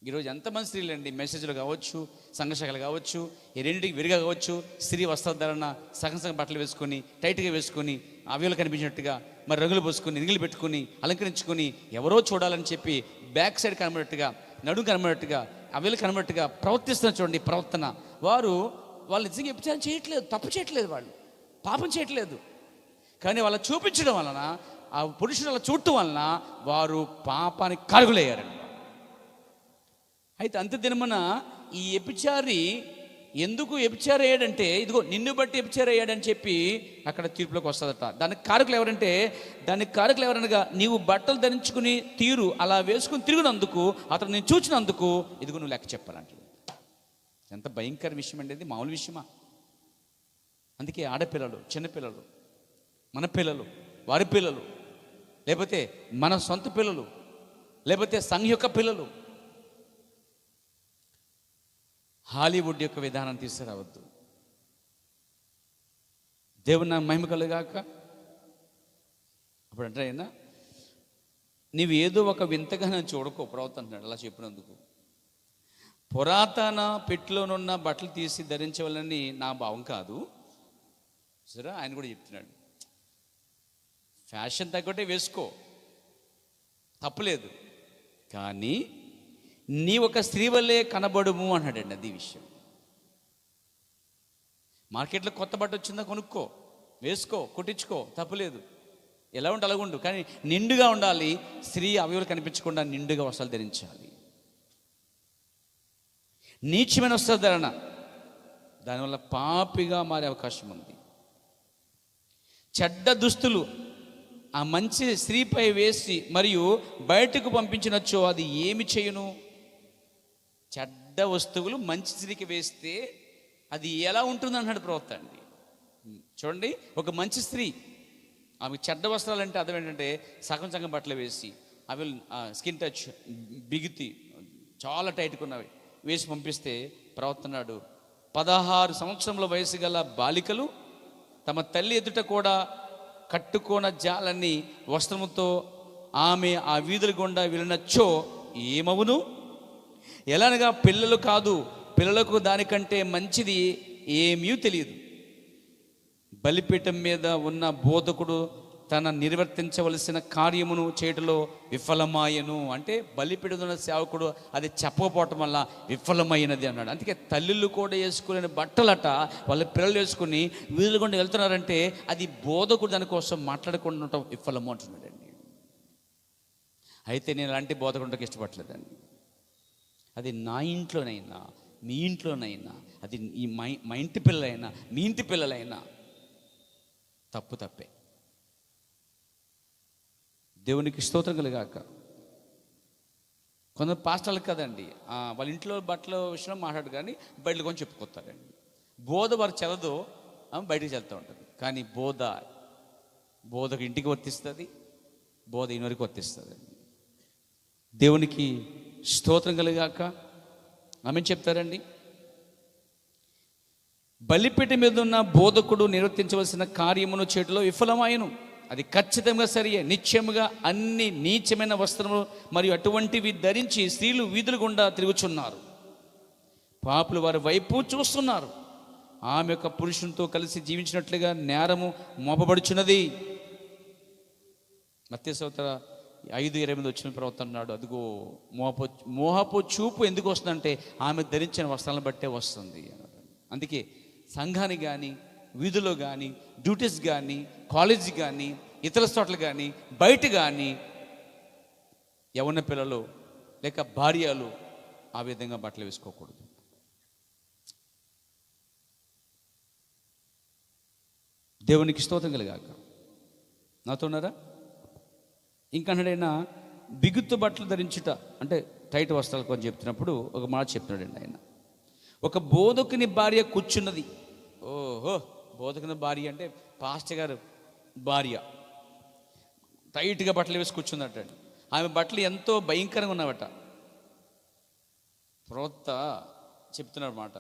ఈరోజు ఎంతమంది స్త్రీలండి మెసేజ్లు కావచ్చు, సంఘర్షాలు కావచ్చు, ఈ రెండింటికి విరిగా కావచ్చు, స్త్రీ వస్త్రధారణ సగం బట్టలు వేసుకొని టైట్గా వేసుకొని అవయలు కనిపించినట్టుగా మరి రంగులు పోసుకొని నిగిలి పెట్టుకుని అలంకరించుకొని ఎవరో చూడాలని చెప్పి బ్యాక్ సైడ్ కనబడినట్టుగా, నడుము కనబడినట్టుగా, అవయలు కనబడినట్టుగా ప్రవర్తిస్తున్న చూడండి ప్రవర్తన. వాళ్ళు నిజంగా వ్యభిచారం చేయట్లేదు, తప్పు చేయట్లేదు, వాళ్ళు పాపం చేయట్లేదు. కానీ వాళ్ళ చూపించడం వలన, ఆ పురుషుడు అలా చూడటం వలన వారు పాపానికి కారకులయ్యారండి. అయితే అంత్యదినమున ఈ వ్యభిచారి ఎందుకు వ్యభిచారం అయ్యాడంటే, ఇదిగో నిన్ను బట్టి వ్యభిచారం అయ్యాడని చెప్పి అక్కడ తీర్పులోకి వస్తుందట. దానికి కారకులు ఎవరనగా నీవు బట్టలు ధరించుకుని తీరు అలా వేసుకుని తిరిగినందుకు, అతను నేను చూచినందుకు ఇదిగో నువ్వు లెక్క చెప్పాలంట. ఎంత భయంకర విషయం అండి, ఇది మామూలు విషయమా? అందుకే ఆడపిల్లలు, చిన్నపిల్లలు, మన పిల్లలు, వారి పిల్లలు, లేకపోతే మన సొంత పిల్లలు, లేకపోతే సంఘ యొక్క పిల్లలు హాలీవుడ్ యొక్క విధానం తీసుకురావద్దు. దేవుని నా మహిమ కలుగాక. అప్పుడు అంటే అయినా నీవు ఏదో ఒక వింతగా నన్ను చూడకో ప్రవర్తన్నాడు అలా చెప్పినందుకు. పురాతన పెట్టిలోనున్న బట్టలు తీసి ధరించవాలని నా భావం కాదు. సరే, ఆయన కూడా చెప్తున్నాడు, ఫ్యాషన్ తగ్గట్టే వేసుకో, తప్పులేదు, కానీ నీ ఒక స్త్రీ వల్లే కనబడుము అన్నాడండి. అది విషయం. మార్కెట్లో కొత్త బట్ట వచ్చిందా కొనుక్కో, వేసుకో, కుట్టించుకో, తప్పులేదు, ఎలా ఉంటే అలాగ ఉండు, కానీ నిండుగా ఉండాలి. స్త్రీ అవయవాలు కనిపించకుండా నిండుగా వస్త్రాలు ధరించాలి. నీచమైన వస్త్రధారణ దానివల్ల పాపిగా మారే అవకాశం ఉంది. చెడ్డ దుస్తులు ఆ మంచి స్త్రీపై వేసి మరియు బయటకు పంపించినచ్చో అది ఏమి చేయును? చెడ్డ వస్తువులు మంచి స్త్రీకి వేస్తే అది ఎలా ఉంటుంది అన్నాడు ప్రవక్త అండి. చూడండి, ఒక మంచి స్త్రీ ఆమె చెడ్డ వస్త్రాలు అంటే అర్థం ఏంటంటే సగం బట్టలు వేసి అవి స్కిన్ టచ్ బిగితి చాలా టైట్గా ఉన్నవి వేసి పంపిస్తే ప్రవర్తనాడు 16 సంవత్సరముల వయసు గల బాలికలు తమ తల్లి ఎదుట కూడా కట్టుకోన జాలని వస్త్రముతో ఆమె ఆ వీధుల గుండా వెళ్ళినచ్చో ఏమవును? ఎలానగా పిల్లలు కాదు, పిల్లలకు దానికంటే మంచిది ఏమీ తెలియదు. బలిపీఠం మీద ఉన్న బోధకుడు తన నిర్వర్తించవలసిన కార్యమును చేయటంలో విఫలమాయను. అంటే బలిపీఠం ఉన్న సేవకుడు అది చెప్పకపోవటం వల్ల విఫలమైనది అన్నాడు. అందుకే తల్లులు కూడా వేసుకునే బట్టలట వాళ్ళ పిల్లలు వేసుకుని వీధుల గుండా వెళ్తున్నారంటే అది బోధకుడు దానికోసం మాట్లాడకుండా ఉండటం విఫలము అంటున్నాడండి. అయితే నేను అలాంటి బోధకుడికి ఇష్టపడలేదండి. అది నా ఇంట్లోనైనా మీ ఇంట్లోనైనా, అది ఈ మా ఇంటి పిల్లలైనా మీ ఇంటి పిల్లలైనా తప్పే. దేవునికి స్తోత్రం కలుగాక. కొందరు పాస్టర్లు కదండి, వాళ్ళ ఇంట్లో బట్టల విషయంలో మాట్లాడు కానీ బయటకు కొని చెప్పుకొస్తారండి. బోధ వారు చదవదు, బయటికి వెళ్తూ ఉంటుంది. కానీ బోధకు ఇంటికి వర్తిస్తుంది, బోధ ఇన్నోరికి వర్తిస్తుంది. దేవునికి స్తోత్రం కలుగాక. ఆమె చెప్తారండి, బలిపీఠం మీద ఉన్న బోధకుడు నిర్వర్తించవలసిన కార్యమును చేయటంలో విఫలమాయను. అది ఖచ్చితంగా సరియే. నిత్యముగా అన్ని నీచమైన వస్త్రములు మరియు అటువంటివి ధరించి స్త్రీలు వీధుల గుండా తిరుగుచున్నారు. పాపులు వారి వైపు చూస్తున్నారు. ఆమె యొక్క పురుషునితో కలిసి జీవించినట్లుగా నేరము మోపబడుచున్నది. మత్తయి సువార్త 5:28 వచ్చిన ప్రవక్త అన్నాడు, అదిగో మోహపు చూపు ఎందుకు వస్తుందంటే ఆమె ధరించిన వస్త్రాలను బట్టే వస్తుంది. అందుకే సంఘానికి కానీ, వీధుల్లో కానీ, డ్యూటీస్ కానీ, కాలేజీ కానీ, ఇతర చోట్ల కానీ, బయట కానీ యవ్వన పిల్లలు లేక భార్యలు ఆ విధంగా బట్టలు వేసుకోకూడదు. దేవునికి స్తోత్రం కలుగాక. నాతో ఉన్నారా? ఇంకన్నాడైనా బిగుత్తు బట్టలు ధరించుట అంటే టైట్ వస్త్రాలు కొని చెప్తున్నప్పుడు ఒక మాట చెప్తున్నాడండి ఆయన. ఒక బోధకుని భార్య కూర్చున్నది. ఓహో, బోధకుని భార్య అంటే పాస్టర్ గారు భార్య టైట్గా బట్టలు వేసి కూర్చుందట. ఆమె బట్టలు ఎంతో భయంకరంగా ఉన్నవట. ప్రవక్త చెప్తున్నారు మాట,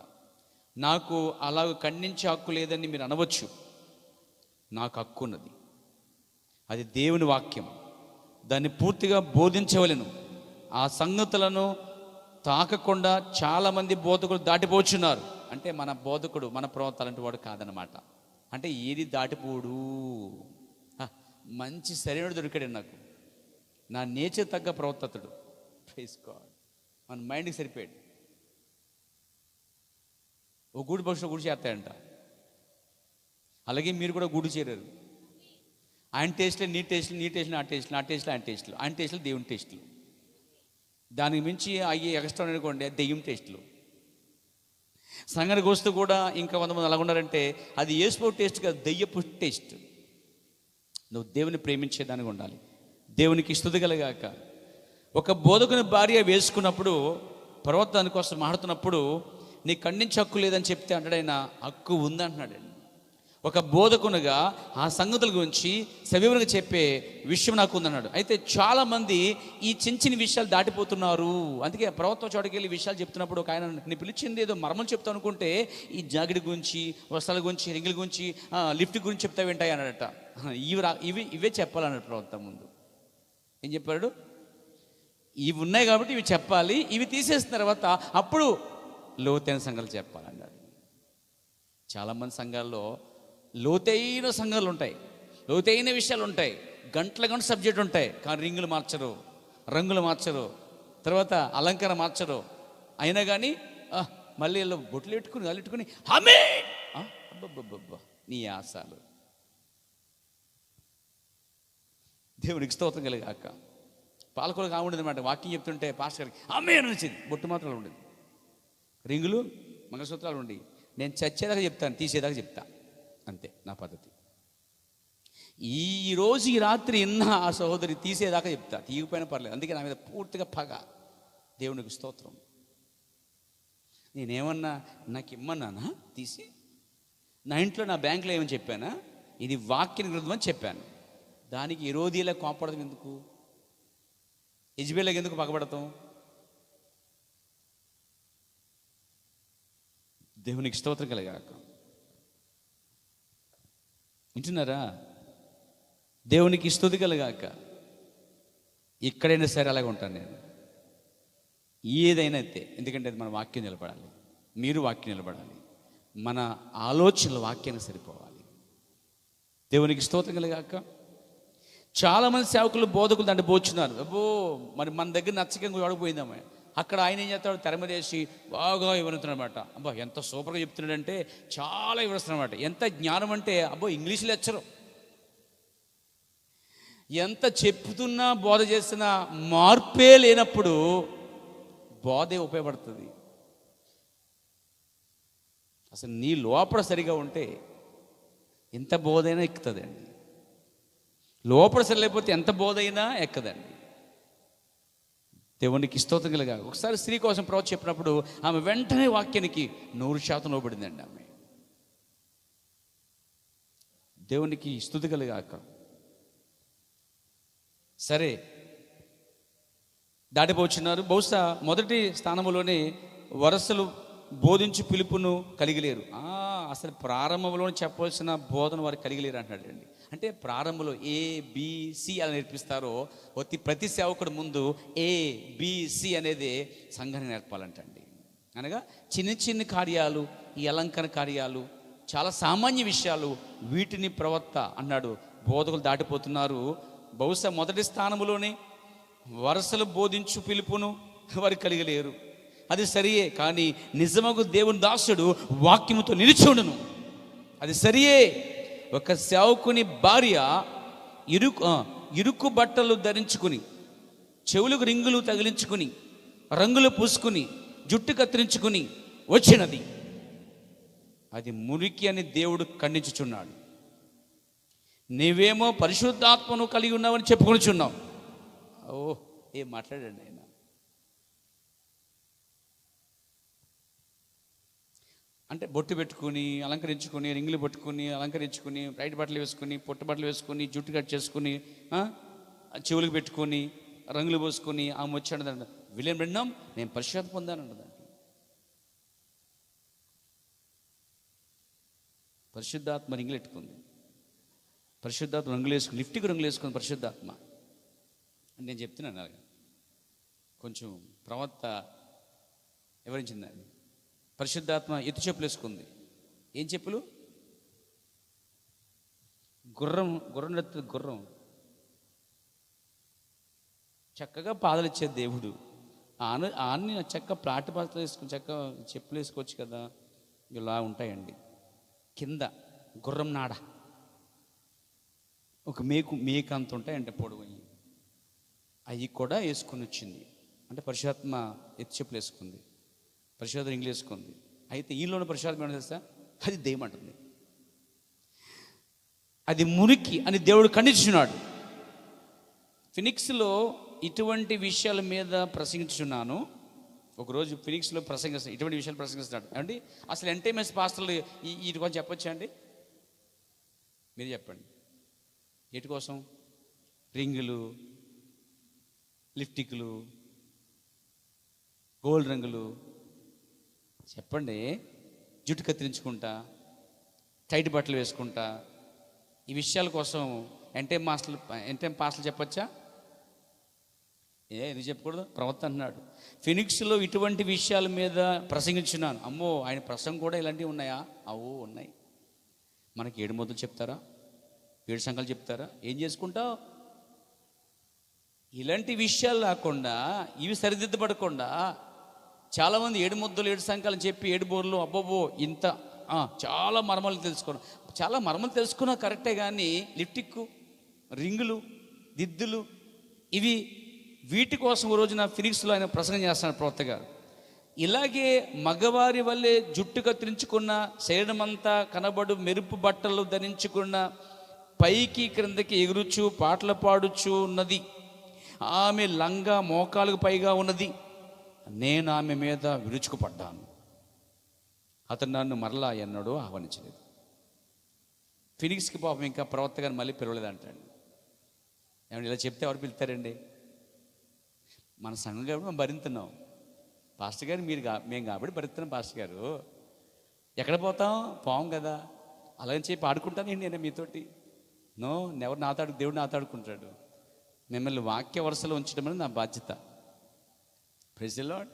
నాకు అలాగ ఖండించే హక్కు లేదని మీరు అనవచ్చు, నాకు హక్కు ఉన్నది. అది దేవుని వాక్యం. దాన్ని పూర్తిగా బోధించవలెను. ఆ సంగతులను తాకకుండా చాలామంది బోధకులు దాటిపోచున్నారు. అంటే మన బోధకుడు, మన ప్రవక్త అలాంటి వాడు కాదనమాట. అంటే ఏది దాటిపోడు. మంచి సరైనడు దొరికాడు నాకు, నా నేచర్ తగ్గ ప్రవర్తతుడు. Praise God. మన మైండ్కి సరిపోయాడు. ఓ గూడు పక్షులు గుడి చేస్తాయంట. అలాగే మీరు కూడా గూడు చేరారు. ఆయన టేస్ట్లే నీ టేస్ట్లు, నీ టేస్ట్లు నా టేస్ట్లు, నా టేస్ట్లు ఆయన టేస్ట్లు, ఆయన టేస్ట్లు దేవుని టేస్ట్లు. దానికి మించి అయ్యి ఎక్స్ట్రా అనుకోండి దెయ్యం టేస్ట్లు. సంగనికి వస్తూ కూడా ఇంకా 100 మంది అలాగున్నారంటే అది యేసు టేస్ట్ కాదు, దెయ్యపు టేస్ట్. నువ్వు దేవుని ప్రేమించేదానికి ఉండాలి. దేవునికి స్తుతి కలగాక. ఒక బోధకుని భార్య వేసుకున్నప్పుడు, ప్రవక్త దానికోసం మాడుతున్నప్పుడు, నీ ఖండించే హక్కు లేదని చెప్తే అంటాడైనా హక్కు ఉందంటున్నాడండి. ఒక బోధకునిగా ఆ సంగతుల గురించి సవివరంగా చెప్పే విషయం నాకు ఉందన్నాడు. అయితే చాలామంది ఈ చిన్న విషయాలు దాటిపోతున్నారు. అందుకే ప్రవక్త చోటుకి వెళ్ళి విషయాలు చెప్తున్నప్పుడు ఒక ఆయన, నీ పిలిచింది ఏదో మర్మం చెప్తావు అనుకుంటే ఈ జాకెట్ గురించి, వస్త్రాల గురించి, రింగుల గురించి, లిఫ్ట్ గురించి చెప్తా వింటాయి అన్నాడట. ఇవే చెప్పాలన్నాడు ప్రవక్త ముందు. ఏం చెప్పాడు? ఇవి ఉన్నాయి కాబట్టి ఇవి చెప్పాలి, ఇవి తీసేసిన తర్వాత అప్పుడు లోతైన సంఘాలు చెప్పాలన్నాడు. చాలామంది సంఘాల్లో లోతైన సంఘాలు ఉంటాయి, లోతైన విషయాలు ఉంటాయి, గంటల గంట సబ్జెక్ట్ ఉంటాయి. కానీ రింగులు మార్చరు, రంగులు మార్చరు, తర్వాత అలంకారం మార్చరు. అయినా కానీ మళ్ళీ బొట్లు పెట్టుకుని అల్లెట్టుకుని హమే అబ్బబ్బబ్బబ్బా నీ ఆశాలు. దేవునికి స్తోత్రం కలిగాక. పాలకులకు ఉండేది అనమాట. వాక్యం చెప్తుంటే పాస్టర్ గారికి అమ్మే అని వచ్చింది. బొట్టు మాత్రాలు ఉండేది, రింగులు మంగళసూత్రాలు ఉండి, నేను చచ్చేదాకా చెప్తాను, తీసేదాకా చెప్తా, అంతే నా పద్ధతి. ఈరోజు ఈ రాత్రి ఆ సహోదరి తీసేదాకా చెప్తా, తీయకపోయినా పర్లేదు. అందుకే నా మీద పూర్తిగా పగ. దేవునికి స్తోత్రం. నేనేమన్నా నాకు ఇమ్మన్నానా తీసి? నా ఇంట్లో నా బ్యాంకులో ఏమని చెప్పానా? ఇది వాక్యం విరుద్ధం అని చెప్పాను. దానికి ఎరోదీలా కోపడతాం ఎందుకు? యెజబెలుకి ఎందుకు పగబడతాం? దేవునికి స్తోత్రం కలగాక. వింటున్నారా? దేవునికి స్తుతి కలగాక. ఎక్కడైనా సరే అలాగే ఉంటాను నేను, ఏదైనా అయితే. ఎందుకంటే అది మన వాక్యం నిలబడాలి, మీరు వాక్యం నిలబడాలి, మన ఆలోచనలు వాక్యానికి సరిపోవాలి. దేవునికి స్తోత్రం కలగాక. చాలామంది సేవకులు, బోధకులు దాంట్లో పోచున్నారు. అబ్బో మరి మన దగ్గర నచ్చకంగా వాడిపోయిందమ్మ. అక్కడ ఆయన ఏం చేస్తాడు? తెర మీద వేసి బాగా వివరిస్తున్నాడనమాట. అబ్బా ఎంత సూపర్గా చెప్తున్నాడంటే చాలా వివరిస్తున్నాడనమాట. ఎంత జ్ఞానం అంటే అబ్బో ఇంగ్లీష్ లెక్చరు. ఎంత చెప్తున్నా బోధ చేస్తున్నా మార్పే లేనప్పుడు బోధే ఉపయోగపడుతుంది. అసలు నీ లోపల సరిగా ఉంటే ఎంత బోధైనా ఎక్కుతుందండి. లోపల సరి లేకపోతే ఎంత బోధైనా ఎక్కదండి. దేవునికి స్తోత్రం కలగాక. ఒకసారి స్త్రీ కోసం ప్రవక్త చెప్పినప్పుడు ఆమె వెంటనే వాక్యానికి 100% లోబడిందండి ఆమె. దేవునికి స్తుతి కలగాక. సరే, దాటిపోతున్నారు. బహుశా మొదటి స్థానంలోనే వరసలు బోధించి పిలుపును కలిగిలేరు. అసలు ప్రారంభంలో చెప్పవలసిన బోధన వారు కలిగిలేరు అంటున్నాడండి. అంటే ప్రారంభంలో ABC అని నేర్పిస్తారో ప్రతి సేవకుడు ముందు ABC అనేది సంఘాన్ని నేర్పాలంటండి. అనగా చిన్న చిన్న కార్యాలు, ఈ అలంకరణ కార్యాలు, చాలా సామాన్య విషయాలు, వీటిని ప్రవక్త అన్నాడు. బోధకులు దాటిపోతున్నారు. బహుశా మొదటి స్థానంలోనే వరసలు బోధించు పిలుపును వారు కలిగలేరు. అది సరియే. కానీ నిజమగు దేవుని దాసుడు వాక్యముతో నిలిచుండును. అది సరియే. ఒక సేవకుని భార్య ఇరుకు బట్టలు ధరించుకుని, చెవులకు రింగులు తగిలించుకుని, రంగులు పూసుకుని, జుట్టు కత్తిరించుకుని వచ్చినది. అది మురికి అని దేవుడు ఖండించుచున్నాడు. నీవేమో పరిశుద్ధాత్మను కలిగి ఉన్నావని చెప్పుకొనిచున్నావు. ఏం మాట్లాడండి ఆయన. అంటే బొట్టు పెట్టుకుని, అలంకరించుకొని, రింగులు పట్టుకుని, అలంకరించుకుని, రైట్ బట్టలు వేసుకుని, పొట్టు బట్టలు వేసుకుని, జుట్టు కట్ చేసుకుని, చెవులకు పెట్టుకొని, రంగులు పోసుకొని ఆమె వచ్చాడు. విలియం బ్రెన్హామ్ నేను పరిశుద్ధత పొందానండి. పరిశుద్ధాత్మ రింగులు పెట్టుకుంది, పరిశుద్ధాత్మ రంగులు వేసుకుని, లిఫ్ట్కి రంగులు వేసుకుంది పరిశుద్ధాత్మ. నేను చెప్తున్నాను అలాగా. కొంచెం ప్రవక్త వివరించిందండి. పరిశుద్ధాత్మ ఎత్తు చెప్పులు వేసుకుంది. ఏం చెప్పులు? గుర్రం చక్కగా పాదలు ఇచ్చే దేవుడు ఆన్ని చక్క ప్లాట్ పాత్రలు వేసుకుని చక్క చెప్పులు వేసుకోవచ్చు కదా. ఇలా ఉంటాయండి. కింద గుర్రం నాడ ఒక మేక అంత ఉంటాయంటే పొడవు, అవి కూడా వేసుకొని వచ్చింది. అంటే పరిశుద్ధాత్మ ఎత్తు చెప్పులు వేసుకుంది, పరిశుద్ధాత్మ ఇంగ్లీష్ వేసుకుంది. అయితే ఈలోని పరిశుద్ధాత్మ ఏమన్నా తెలుసా? అది దెయ్యం అంటుంది. అది మురికి అని దేవుడు ఖండించున్నాడు. ఫినిక్స్లో ఇటువంటి విషయాల మీద ప్రసంగించున్నాను. ఒకరోజు ఫినిక్స్లో ప్రసంగిస్తాను, ఇటువంటి విషయాలు ప్రసంగిస్తున్నాడు అండి. అసలు ఎంటైమెస్ పాస్టర్లు వీటి కోసం చెప్పొచ్చా అండి? మీరు చెప్పండి. వీటి కోసం రింగులు, లిప్టిక్లు, గోల్డ్ రంగులు చెప్పండి. జుట్టు కత్తిరించుకుంటా, టైట్ బట్టలు వేసుకుంటా, ఈ విషయాల కోసం ఎంటైమ్ పాస్టర్లు చెప్పొచ్చా? ఎందుకు చెప్పకూడదు? ప్రవక్త అన్నాడు, ఫినిక్స్లో ఇటువంటి విషయాల మీద ప్రసంగించున్నాను. అమ్మో, ఆయన ప్రసంగం కూడా ఇలాంటివి ఉన్నాయా? అవో ఉన్నాయి. మనకి 7 మొదలు చెప్తారా? 7 సంఘాలు చెప్తారా? ఏం చేసుకుంటావు? ఇలాంటి విషయాలు లేకుండా, ఇవి సరిదిద్దపడకుండా చాలామంది 7 ముద్దలు 7 సంఘాలు చెప్పి 7 బోర్లు అబ్బోబో ఇంత చాలా మర్మలు తెలుసుకున్నాం. చాలా మర్మలు తెలుసుకున్నా కరెక్టే, కానీ లిప్టిక్, రింగులు, దిద్దులు, వీటి కోసం ఓ రోజున ఫినిక్స్లో ఆయన ప్రసంగం చేస్తున్నాడు ప్రవక్త గారు. ఇలాగే మగవారి వల్లే జుట్టు కత్తిరించుకున్న, శరీరం అంతా కనబడు మెరుపు బట్టలు ధరించుకున్న, పైకి క్రిందకి ఎగురుచు పాటలు పాడుచు ఉన్నది, ఆమె లంగా మోకాలకు పైగా ఉన్నది. నేను ఆమె మీద విరుచుకుపడ్డాను. అతను నన్ను మరలా ఎన్నడూ ఆహ్వానించలేదు. ఫినిక్స్కి పాపం ఇంకా ప్రవక్త గారు మళ్ళీ పిలవలేదంటాడు. ఏమంటే ఇలా చెప్తే ఎవరు పిలుస్తారండి? మన సంఘం కాబట్టి మనం భరిస్తున్నాం. పాస్టర్ గారు మేము కాబట్టి భరిస్తున్నాం. పాస్టర్ గారు ఎక్కడ పోతాం? పోం కదా. అలాగని చెప్పి ఆడుకుంటాను నేను మీతోటి. ఎవరు దేవుడు నాతో ఆడుకుంటాడు. మిమ్మల్ని వాక్య వరుసలో ఉంచడం అనేది నా బాధ్యత. Praise the Lord.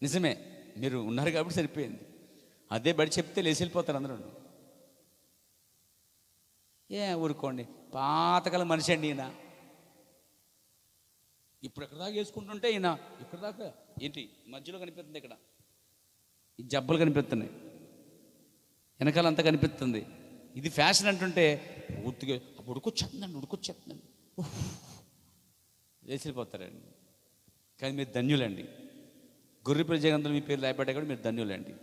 నిజమే, మీరు ఉన్నారు కాబట్టి సరిపోయింది. అదే బడి చెప్తే లేచి వెళ్ళిపోతారు అందరూ. ఊరుకోండి, పాతకాలం మనిషి అండి ఈయన. ఇప్పుడు ఎక్కడ దాకా వేసుకుంటుంటే ఈయన ఇక్కడ దాకా ఏంటి మధ్యలో కనిపిస్తుంది, ఇక్కడ ఈ జబ్బలు కనిపిస్తున్నాయి, వెనకాల అంతా కనిపిస్తుంది. ఇది ఫ్యాషన్ అంటుంటే పూర్తిగా ఉడుకొచ్చేస్తుందండి వేసిపోతారండి. కానీ మీరు ధన్యులండి. గొర్రె ప్రజలందరూ మీ పేరు రాయబడ్డా కూడా మీరు ధన్యులండి.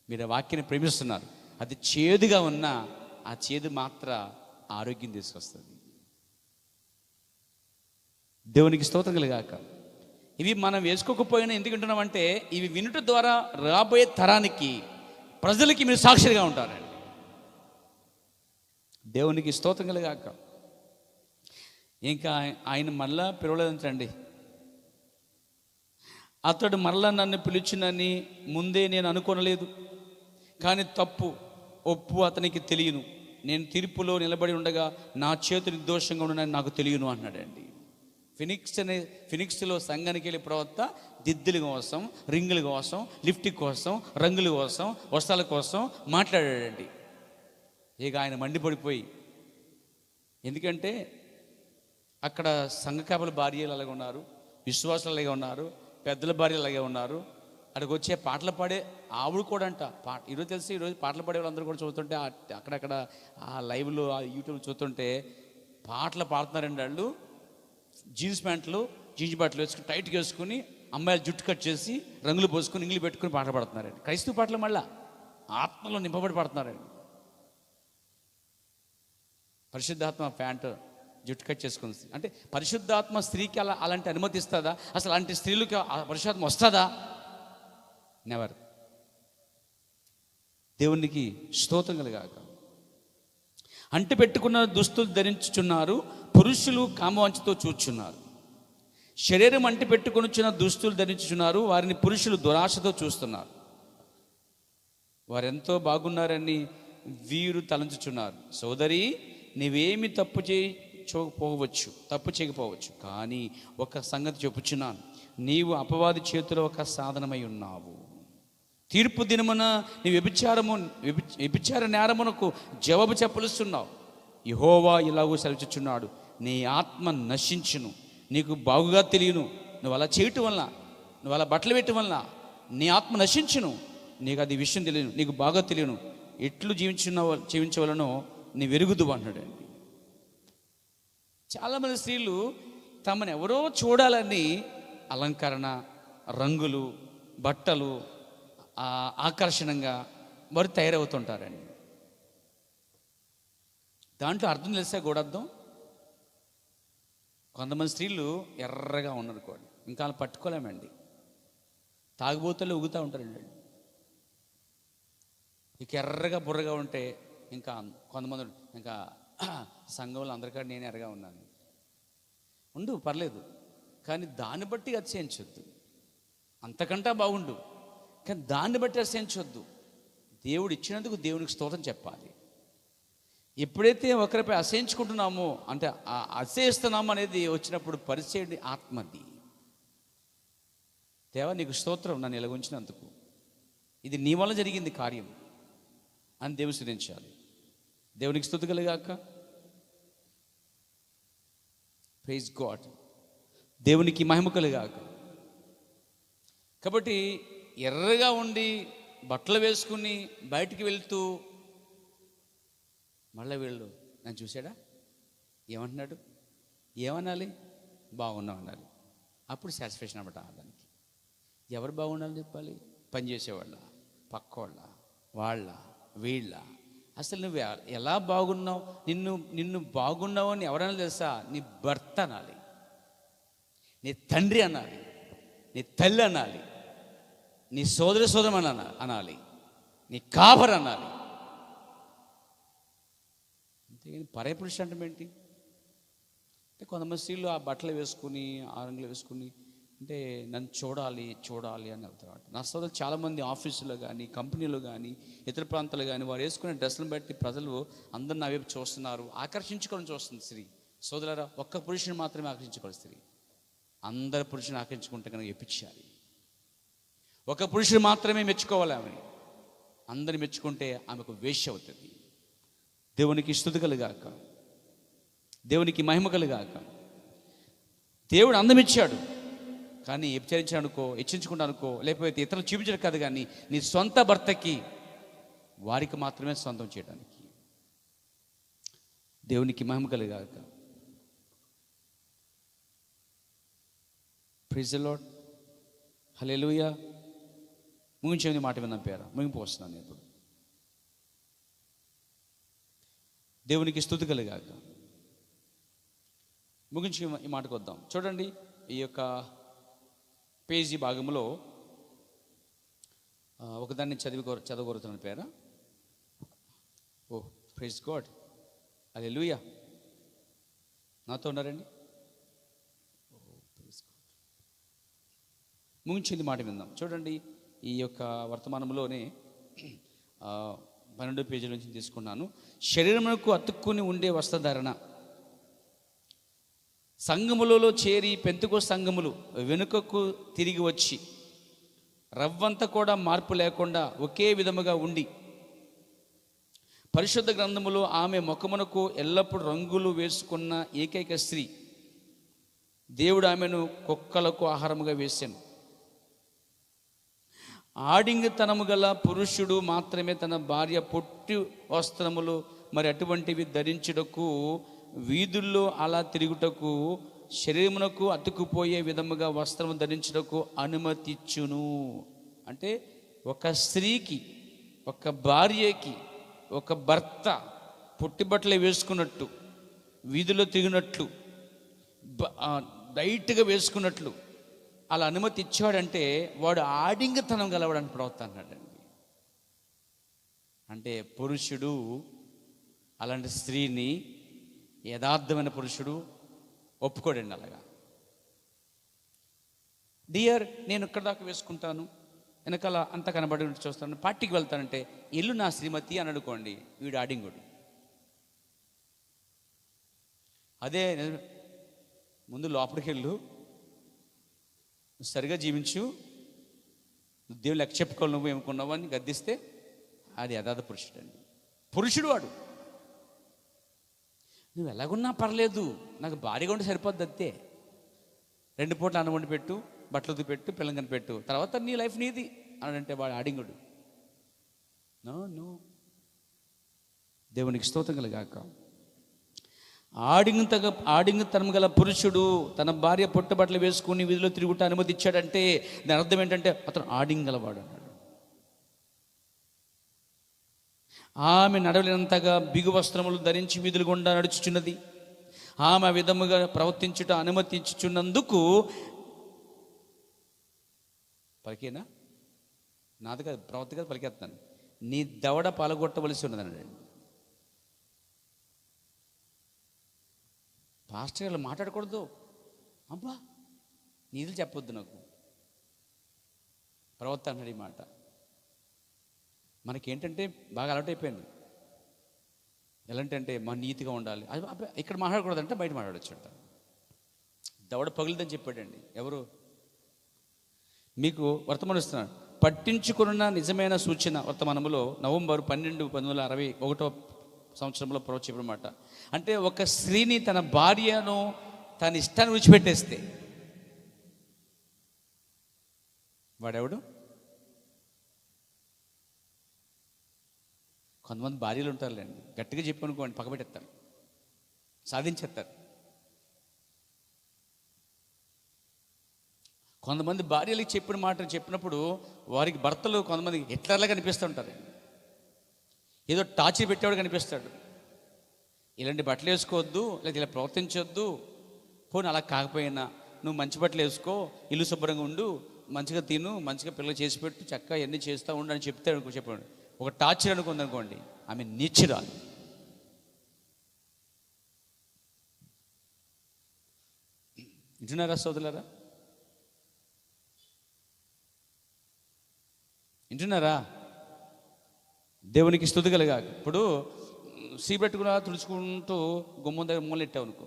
మీరు ఆ వాక్యాన్ని ప్రేమిస్తున్నారు. అది చేదుగా ఉన్నా ఆ చేదు మాత్ర ఆరోగ్యం తీసుకొస్తుంది. దేవునికి స్తోత్రం కలుగాక. ఇవి మనం వేసుకోకపోయినా ఎందుకు వింటున్నామంటే, ఇవి వినుట ద్వారా రాబోయే తరానికి, ప్రజలకి మీరు సాక్షిగా ఉంటారండి. దేవునికి స్తోత్రం కలుగాక. ఇంకా ఆయన మళ్ళా పిలవలేదంటండి. అతడు మరలా నన్ను పిలిచినని ముందే నేను అనుకోనలేదు, కానీ తప్పు ఒప్పు అతనికి తెలియను. నేను తీర్పులో నిలబడి ఉండగా నా చేతు నిర్దోషంగా ఉండనని నాకు తెలియను అన్నాడండి. ఫినిక్స్లో సంఘానికి వెళ్ళి ప్రవక్త దిద్దుల కోసం, రింగుల కోసం, లిఫ్ట్ కోసం, రంగుల కోసం, వస్త్రాల కోసం మాట్లాడాడండి. ఇక ఆయన మండిపడిపోయి, ఎందుకంటే అక్కడ సంఘ కాపల భార్యలు అలాగే ఉన్నారు, విశ్వాసాలు అలాగే ఉన్నారు, పెద్దల భార్యలు అలాగే ఉన్నారు. అక్కడికి వచ్చే పాటలు పాడే ఆవిడ కూడా అంట ఈరోజు పాటలు పాడే వాళ్ళందరూ కూడా చూస్తుంటే అక్కడక్కడ ఆ లైవ్లో ఆ యూట్యూబ్ చూస్తుంటే పాటలు పాడుతున్నారండి. వాళ్ళు జీన్స్ ప్యాంట్లు, జీన్స్ బట్టలు వేసుకుని టైట్గా వేసుకుని, అమ్మాయిలు జుట్టు కట్ చేసి, రంగులు పోసుకొని, ఇంగ్లీష్ పెట్టుకుని పాటలు పాడుతున్నారండి. క్రైస్తవ పాటలు మళ్ళా ఆత్మలో నింపబడి పాడుతున్నారండి. పరిశుద్ధాత్మ ప్యాంటు జుట్టు కట్ చేసుకుంది అంటే పరిశుద్ధాత్మ స్త్రీకి అలాంటి అనుమతి ఇస్తుందా? అసలు అలాంటి స్త్రీలకి పరిశుద్ధాత్మ వస్తుందా? నెవర్. దేవునికి స్తోత్రం కలుగాక. అంటి పెట్టుకున్న దుస్తులు ధరించుచున్నారు, పురుషులు కామవాంఛతో చూచున్నారు. శరీరం అంటి పెట్టుకొనిచున్న దుస్తులు ధరించుచున్నారు, వారిని పురుషులు దురాశతో చూస్తున్నారు. వారెంతో బాగున్నారని వీరు తలంచుచున్నారు. సోదరి, నీవేమి తప్పు చేయకపోవచ్చు, తప్పు చేయకపోవచ్చు, కానీ ఒక సంగతి చెప్పుచున్నాను, నీవు అపవాది చేతిలో ఒక సాధనమై ఉన్నావు. తీర్పు దినమున నీ వ్యభిచార నేరమునకు జవాబు చెప్పలుస్తున్నావు. యెహోవా ఇలాగూ సెలవిచ్చుచున్నాడు, నీ ఆత్మ నశించును, నీకు బాగుగా తెలియను. నువ్వు అలా చేయటం వల్ల, నువ్వు అలా బట్టలు పెట్టడం వల్ల నీ ఆత్మ నశించును, నీకు అది విషయం తెలియను, నీకు బాగా తెలియను. ఎట్లు జీవించవలనో నీ వెరుగుదు అన్నాడండి. చాలామంది స్త్రీలు తమను ఎవరో చూడాలని అలంకరణ, రంగులు, బట్టలు ఆకర్షణంగా వారు తయారవుతుంటారండి. దాంట్లో అర్థం తెలిసే గూఢార్థం. కొంతమంది స్త్రీలు ఎర్రగా ఉన్నారనుకోండి, ఇంకా అలా పట్టుకోలేమండి. తాగుబోతులు ఊగుతూ ఉంటారండి. ఇక ఎర్రగా బుర్రగా ఉంటే ఇంకా కొంతమంది ఇంకా సంఘంలో అందరికీ నేను ఎర్రగా ఉన్నాను ఉండు పర్లేదు, కానీ దాన్ని బట్టి అతిశయించొద్దు. అంతకంటా బాగుండు, కానీ దాన్ని బట్టి అతిశయించొద్దు. దేవుడు ఇచ్చినందుకు దేవునికి స్తోత్రం చెప్పాలి. ఎప్పుడైతే ఒకరిపై అసహించుకుంటున్నామో, అంటే అసహిస్తున్నామో అనేది వచ్చినప్పుడు పరిచయండి ఆత్మది. దేవా నీకు స్తోత్రం, నన్ను ఇలా ఉంచినందుకు, ఇది నీ వల్ల జరిగింది కార్యం అని దేవుని స్తుతించాలి. దేవునికి స్తుతి కలుగాక. Praise God. దేవునికి మహిమ కలుగాక. కాబట్టి ఎర్రగా ఉండి బట్టలు వేసుకుని బయటికి వెళ్తూ మళ్ళీ వీళ్ళు నన్ను చూశాడా, ఏమంటున్నాడు, ఏమనాలి, బాగున్నావు అనాలి. అప్పుడు సాటిస్ఫాక్షన్ అన్నమాట. దానికి ఎవరు బాగుండాలని చెప్పాలి? పనిచేసేవాళ్ళ, పక్కోళ్ళ, వాళ్ళ, వీళ్ళ. అసలు నువ్వు ఎలా బాగున్నావు, నిన్ను బాగున్నావు అని ఎవరైనా తెలుసా? నీ భర్త అనాలి, నీ తండ్రి అనాలి, నీ తల్లి అనాలి, నీ సోదరం అనాలి, నీ కాపర్ అనాలి. అంతేగాని పరాయి పురుషుడు అంటే ఏంటి? అంటే కొంతమంది స్త్రీలు ఆ బట్టలు వేసుకుని, ఆ రంగులు వేసుకుని, అంటే నన్ను చూడాలి అని వెళ్తారు. నా సోదరులు చాలామంది ఆఫీసులో కానీ, కంపెనీలో కానీ, ఇతర ప్రాంతాలు కానీ వారు వేసుకునే డ్రెస్సులను బట్టి ప్రజలు అందరూ నా వైపు చూస్తున్నారు, ఆకర్షించుకోవాలని చూస్తుంది స్త్రీ. సోదరులారా, ఒక్క పురుషుని మాత్రమే ఆకర్షించుకోవాలి స్త్రీ. అందరు పురుషుని ఆకర్షించుకుంటే కనుక ఎప్పించాలి. ఒక పురుషుడు మాత్రమే మెచ్చుకోవాలి ఆమెని. అందరిని మెచ్చుకుంటే ఆమెకు వేశ్య అవుతుంది. దేవునికి స్తుతి కలుగాక. దేవునికి మహిమ కలుగాక. దేవుడు అందం ఇచ్చాడు, కానీ హెచ్చరించాడనుకో, హెచ్చించుకుంటానుకో, లేకపోతే ఇతరులు చూపించడం కాదు, కానీ నీ సొంత భర్తకి, వారికి మాత్రమే సొంతం చేయడానికి. దేవునికి మహిమ కలుగాక. Praise the lord. హల్లెలూయా. ముగించే మాట విన్నాం పేర ముగింపు వస్తున్నాను ఇప్పుడు. దేవునికి స్తుతి కలుగాక. ముగించి ఈ మాటకు వద్దాం. చూడండి, ఈ యొక్క పేజీ భాగంలో ఒకదాన్ని చదవగలుగుతున్నాను పేర. ఓ ప్రైజ్ గాడ్. హల్లెలూయా. నాతో ఉన్నారండి. ముగించింది మాట విందాం. చూడండి, ఈ యొక్క వర్తమానంలోనే 12 పేజీల నుంచి తీసుకున్నాను. శరీరమునకు అతుక్కుని ఉండే వస్త్రధారణ. సంఘములలో చేరి పెంతెకొస్తు సంఘములు వెనుకకు తిరిగి వచ్చి రవ్వంతా కూడా మార్పు లేకుండా ఒకే విధముగా ఉండి, పరిశుద్ధ గ్రంథములో ఆమె ముఖమునకు ఎల్లప్పుడూ రంగులు వేసుకున్న ఏకైక స్త్రీ. దేవుడు ఆమెను కుక్కలకు ఆహారముగా వేశాను. ఆడింగితనము గల పురుషుడు మాత్రమే తన భార్య పొట్టి వస్త్రములు మరి అటువంటివి ధరించుటకు, వీధుల్లో అలా తిరుగుటకు, శరీరమునకు అతుక్కుపోయే విధముగా వస్త్రము ధరించుటకు అనుమతిచ్చును. అంటే ఒక స్త్రీకి, ఒక భార్యకి, ఒక భర్త పొట్టి బట్టలు వేసుకున్నట్టు, వీధిలో తిరిగినట్లు, డైట్గా వేసుకున్నట్లు అలా అనుమతి ఇచ్చాడంటే వాడు ఆడింగతనం గలవాడని ప్రవర్తన్నాడండి. అంటే పురుషుడు అలాంటి స్త్రీని, యథార్థమైన పురుషుడు ఒప్పుకోడండి. అలాగా డియర్ నేను ఇక్కడ దాకా వేసుకుంటాను, వెనకాల అంతా కనబడి చూస్తాను, పార్టీకి వెళ్తానంటే ఇల్లు నా శ్రీమతి అని అనుకోండి, వీడు ఆడింగుడు. అదే ముందు లోపలికి వెళ్ళు, సరిగా జీవించు, దేవుడు లెక్క చెప్పుకోవాలి, నువ్వు ఏమనుకున్నావు అని గద్దిస్తే అది యథార్థ పురుషుడు అండి. పురుషుడు వాడు. నువ్వు ఎలాగున్నా పర్లేదు, నాకు భార్యగా ఉంటే సరిపోద్ది అంతే. 2 పూట్ల అన్నం వండి పెట్టు, బట్టలు ఉతికి పెట్టు, పిల్లలు కనిపెట్టు, తర్వాత నీ లైఫ్ నీది అని అంటే వాడు ఆడింగుడు. నో దేవునికి స్తోత్రం కలుగాక. ఆడింగతనం గల పురుషుడు తన భార్య పొట్టబట్టలు వేసుకుని వీధిలో తిరుగుట అనుమతి ఇచ్చాడంటే దాని అర్థం ఏంటంటే అతను ఆడింగలవాడు అన్నాడు. ఆమె నడవలేనంతగా బిగు వస్త్రములు ధరించి వీధులు గుండా నడుచుచున్నది. ఆమె విధముగా ప్రవర్తించుట అనుమతించుచున్నందుకు పలికేనా నాది కాదు, ప్రవర్తి కాదు, పలికేస్తాను, నీ దవడ పాలగొట్టవలసి ఉన్నదండి. పాస్టర్ గారు మాట్లాడకూడదు, అబ్బా నీళ్ళు చెప్పొద్దు నాకు, ప్రవర్త అన్నాడు ఈ మాట. మనకేంటంటే బాగా అలవాటు అయిపోయింది. ఎలాంటి మన నీతిగా ఉండాలి, అది ఇక్కడ మాట్లాడకూడదంటే బయట మాట్లాడచ్చు అంట. దవడ పగులుదని చెప్పాడండి. ఎవరు మీకు వర్తమానం ఇస్తున్నాడు. పట్టించుకున్న నిజమైన సూచన వర్తమానములో నవంబర్ 12, 1961 సంవత్సరంలో చెప్పమాట. అంటే ఒక స్త్రీని తన భార్యను తన ఇష్టాన్ని విడిచిపెట్టేస్తే వాడెవడు? కొంతమంది భార్యలు ఉంటారులేండి, గట్టిగా చెప్పనుకోండి పక్కబెట్టేస్తారు, సాధించేస్తారు. కొంతమంది భార్యలకు చెప్పిన మాట చెప్పినప్పుడు వారికి భర్తలు కొంతమంది హిట్లర్లా కనిపిస్తూ ఉంటారు. ఏదో టార్చర్ పెట్టేవాడు కనిపిస్తాడు. ఇలాంటి బట్టలు వేసుకోవద్దు, లేదా ఇలా ప్రవర్తించొద్దు, పోనీ అలా కాకపోయినా నువ్వు మంచి బట్టలు వేసుకో, ఇల్లు శుభ్రంగా ఉండు, మంచిగా తిను, మంచిగా పిల్లలు చేసి పెట్టు, చక్కగా ఎన్ని చేస్తూ ఉండు అని చెప్తాడు. చెప్పాడు ఒక టార్చర్ అనుకుంది అనుకోండి, ఆమె నీచురాలు. వింటున్నారా సోదరులారా? వింటున్నారా? దేవునికి స్తుతి కలుగాక. ఇప్పుడు సీబెట్టుకున్నా తుడుచుకుంటూ గుమ్మం దగ్గర మూలెట్టావు అనుకో,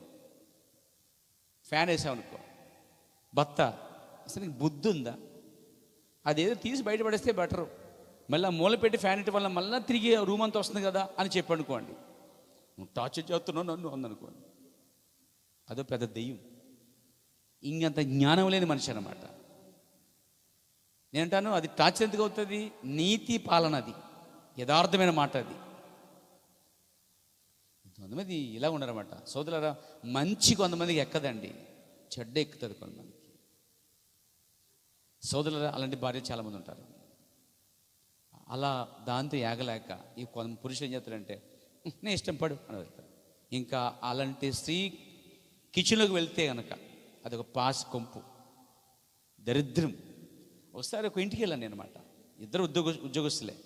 ఫ్యాన్ వేసావు అనుకో, భర్త అసలు నీకు బుద్ధి ఉందా? అదేదో తీసి బయటపడేస్తే బెటరు. మళ్ళీ మూల పెట్టి ఫ్యాన్ ఇవ్వడం వల్ల మళ్ళీ తిరిగి రూమ్ అంతా వస్తుంది కదా అని చెప్పి అనుకోండి. నువ్వు టార్చర్ చేస్తున్నావు నన్ను అందనుకోండి, అదో పెద్ద దెయ్యం, ఇంకంత జ్ఞానం లేని మనిషి అన్నమాట. నేనంటాను అది టార్చర్ ఎందుకు అవుతుంది? నీతి పాలన, అది యథార్థమైన మాట. అది కొంతమంది ఇలా ఉన్నారన్నమాట సోదరులారా. మంచి కొంతమందికి ఎక్కదండి, చెడ్డ ఎక్కుతుంది కొంతమందికి. సోదరులారా, అలాంటి భార్యలు చాలామంది ఉంటారు. అలా దాంతో ఏగలేక ఈ కొంత పురుషులు ఏం చేస్తారంటే నేను ఇష్టం పడు అని వెళ్తారు. ఇంకా అలాంటి స్త్రీ కిచెన్లోకి వెళ్తే కనుక అదొక పాస్ కొంపు, దరిద్రం. ఒకసారి ఒక ఇంటికి వెళ్ళాను నేను అనమాట. ఇద్దరు ఉద్యోగస్తులే.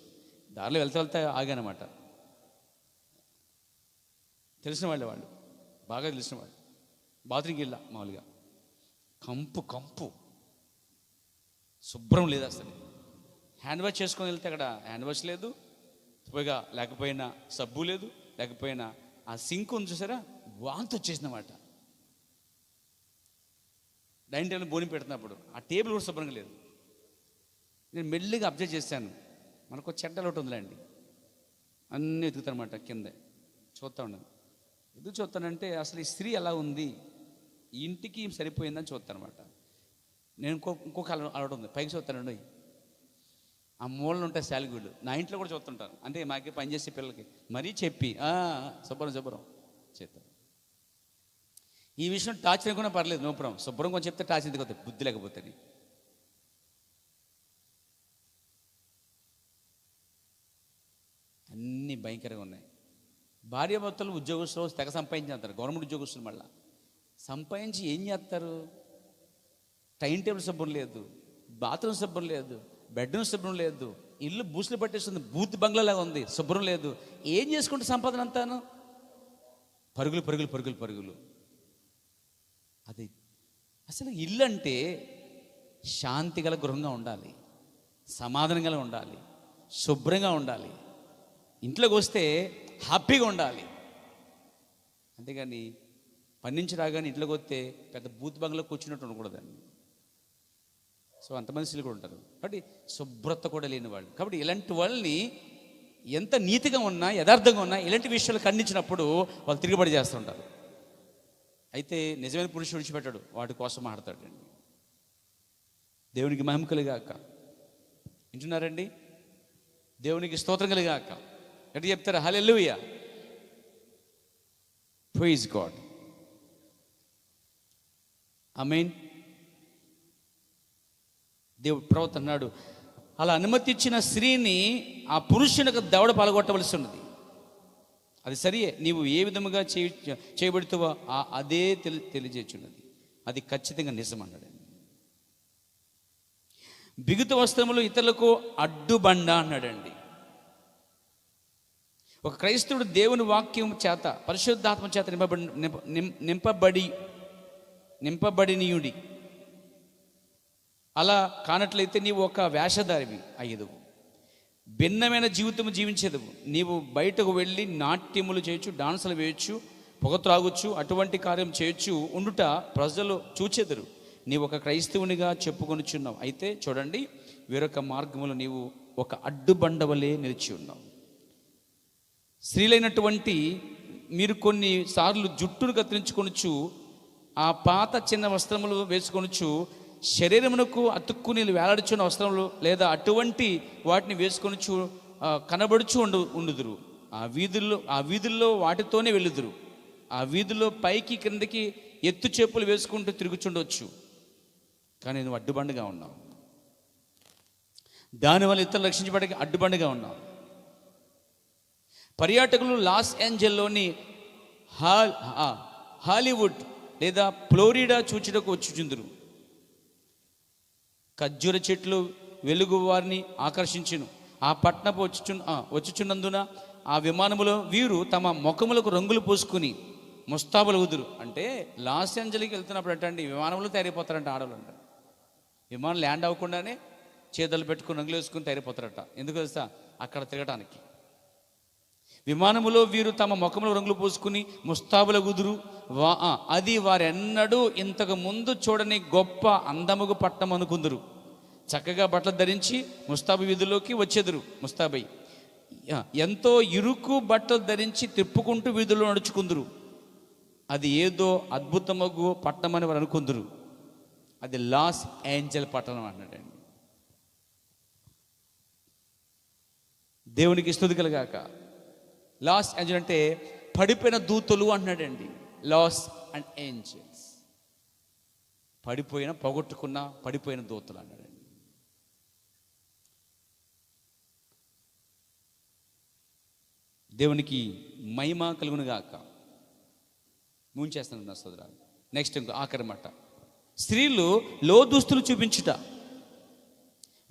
దారిలో వెళ్తా ఆగానమాట. తెలిసిన వాళ్ళు బాగా తెలిసిన వాళ్ళు. బాత్రూమ్కి వెళ్ళా మామూలుగా, కంపు శుభ్రం లేదు అసలు. హ్యాండ్ వాష్ చేసుకొని వెళ్తే అక్కడ హ్యాండ్ వాష్ లేదు, పైగా లేకపోయినా సబ్బు లేదు, లేకపోయినా ఆ సింక్ ఉంది చూసారా, వాంతి వచ్చేసిందన్నమాట. డైనింగ్ టేబుల్ భోజనం పెడుతున్నప్పుడు ఆ టేబుల్ కూడా శుభ్రంగా లేదు. నేను మెల్లిగా అబ్జర్వ్ చేశాను. మనకు చెడ్డలు ఒకటి ఉందిలేండి, అన్నీ వెతుకుతానమాట కింద. చూస్తూ ఉన్నాను. ఎందుకు చూస్తానంటే అసలు ఈ స్త్రీ ఎలా ఉంది, ఈ ఇంటికి సరిపోయిందని చూస్తానమాట. నేను ఇంకొక అలవాటు ఉంది, పైకి చూస్తానండి. ఆ మూలలు ఉంటాయి శాలిగుళ్ళు, నా ఇంట్లో కూడా చూస్తుంటాను. అంటే మాకే పనిచేసే పిల్లలకి మరీ చెప్పి శుభ్రం చేస్తాను. ఈ విషయం టార్చర్ కూడా పర్లేదు, నో ప్రాబ్లం. శుభ్రం కొంచెం చెప్తే టార్చర్ ఎందుకు అవుతుంది, బుద్ధి లేకపోతే. అన్నీ భయంకరంగా ఉన్నాయి. భార్యాభర్తలు ఉద్యోగస్తులు తెగ సంపాదించేస్తారు, గవర్నమెంట్ ఉద్యోగస్తులు. మళ్ళీ సంపాదించి ఏం చేస్తారు? టైం టేబుల్ శుభ్రం లేదు, బాత్రూమ్ శుభ్రం లేదు, బెడ్రూమ్ శుభ్రం లేదు, ఇల్లు బూసులు పట్టేస్తుంది, బూత్ బంగ్లాలాగా ఉంది, శుభ్రం లేదు. ఏం చేసుకుంటే సంపాదన అంతాను? పరుగులు. అది అసలు ఇల్లు అంటే శాంతి గల గృహంగా ఉండాలి, సమాధానం గల ఉండాలి, శుభ్రంగా ఉండాలి, ఇంట్లోకి వస్తే హ్యాపీగా ఉండాలి. అంతేగాని పని నుంచి రాగానే ఇంట్లోకి వస్తే పెద్ద బూత్ బంగ్లో కూర్చున్నట్టు ఉండకూడదండి. సో అంతమంది స్త్రీలు కూడా ఉంటారు. కాబట్టి శుభ్రత కూడా లేని వాళ్ళు. కాబట్టి ఇలాంటి వాళ్ళని ఎంత నీతిగా ఉన్నా, యథార్థంగా ఉన్నా, ఇలాంటి విషయాలు ఖండించినప్పుడు వాళ్ళు తిరుగుబడి చేస్తుంటారు. అయితే నిజమైన పురుషుడు విడిచిపెట్టాడు, వాటి కోసం మాట్లాడతాడండి. దేవునికి మహిమ కలుగాక. వింటున్నారండి? దేవునికి స్తోత్రం కలుగాక. ఎట్లా చెప్తారు? హల్లెలూయా, ప్రైజ్ గాడ్, ఆమేన్. దేవుడు ప్రవక్త అన్నాడు, అలా అనుమతి ఇచ్చిన స్త్రీని ఆ పురుషునికి దవడ పలగొట్టవలసి ఉన్నది. అది సరియే, నీవు ఏ విధముగా చేయబడుతావో అదే తెలియజేస్తున్నది. అది ఖచ్చితంగా నిజం అన్నాడు. బిగుతు వస్త్రములు ఇతరులకు అడ్డుబండ అన్నాడండి. ఒక క్రైస్తవుడు దేవుని వాక్యం చేత, పరిశుద్ధాత్మ చేత నింపబడినీయుడి. అలా కానట్లయితే నీవు ఒక వేషధారివి అయ్యేదువు, భిన్నమైన జీవితం జీవించేదువు. నీవు బయటకు వెళ్ళి నాట్యములు చేయొచ్చు, డాన్సులు వేయచ్చు, పొగ త్రాగొచ్చు, అటువంటి కార్యం చేయొచ్చు ఉండుట ప్రజలు చూచెదరు. నీవు ఒక క్రైస్తవునిగా చెప్పుకొనుచున్నావు. అయితే చూడండి, వేరొక మార్గములో నీవు ఒక అడ్డుబండవలే నిలిచి ఉన్నావు. స్త్రీలైనటువంటి మీరు కొన్నిసార్లు జుట్టును కత్తిరించుకొనుచు, ఆ పాత చిన్న వస్త్రములు వేసుకొనుచు, శరీరమునకు అతుక్కుని వేలాడుచున్న వస్త్రములు లేదా అటువంటి వాటిని వేసుకొనుచు కనబడుచు ఉండుదురు. ఆ వీధుల్లో వాటితోనే వెళ్ళుదురు. ఆ వీధుల్లో పైకి క్రిందకి ఎత్తు చెప్పులు వేసుకుంటూ తిరుగుచుండవచ్చు. కానీ నువ్వు అడ్డుబండగా ఉన్నావు. దానివల్ల ఇతరులు రక్షించబడక అడ్డుబండగా ఉన్నావు. పర్యాటకులు లాస్ ఏంజల్లోని హాలీవుడ్ లేదా ఫ్లోరిడా చూచుటకు వచ్చుచుందురు. ఖర్జూర చెట్లు వెలుగు వారిని ఆకర్షించును. ఆ పట్టణపు వచ్చుచున్నందున ఆ విమానములో వీరు తమ ముఖములకు రంగులు పూసుకుని ముస్తాబులు ఉదురు. అంటే లాస్ ఏంజల్కి వెళ్తున్నప్పుడు అంటండి, విమానంలో తయారైపోతారంట ఆడవాళ్ళు. అంట విమానం ల్యాండ్ అవ్వకుండానే చేతులు పెట్టుకుని రంగులు వేసుకుని తయారైపోతారట. ఎందుకు తెలుసా? అక్కడ తిరగటానికి. విమానములో వీరు తమ ముఖములో రంగులు పూసుకుని ముస్తాబుల గుదురు. అది వారెన్నడూ ఇంతకు ముందు చూడని గొప్ప అందముగు పట్టణం అనుకుందరు. చక్కగా బట్టలు ధరించి ముస్తాబు వీధుల్లోకి వచ్చేదురు. ముస్తాబై ఎంతో ఇరుకు బట్టలు ధరించి తిప్పుకుంటూ వీధుల్లో నడుచుకుందరు. అది ఏదో అద్భుతమగు పట్టణం అని వారు అనుకుందరు. అది లాస్ ఏంజల్ పట్టణం అన్నాడండి. దేవునికి స్తుతి కలుగాక. లాస్ ఏంజల్ అంటే పడిపోయిన దూతలు అంటున్నాడండి. లాస్ అండ్ ఏంజల్స్, పోగొట్టుకున్న పడిపోయిన దూతలు అన్నాడండి. దేవునికి మహిమ కలుగును గాక. ముంచేస్తాను నా సోదరాలు. నెక్స్ట్ ఇంకో ఆఖరి మాట, స్త్రీలు లోదుస్తులు చూపించుట.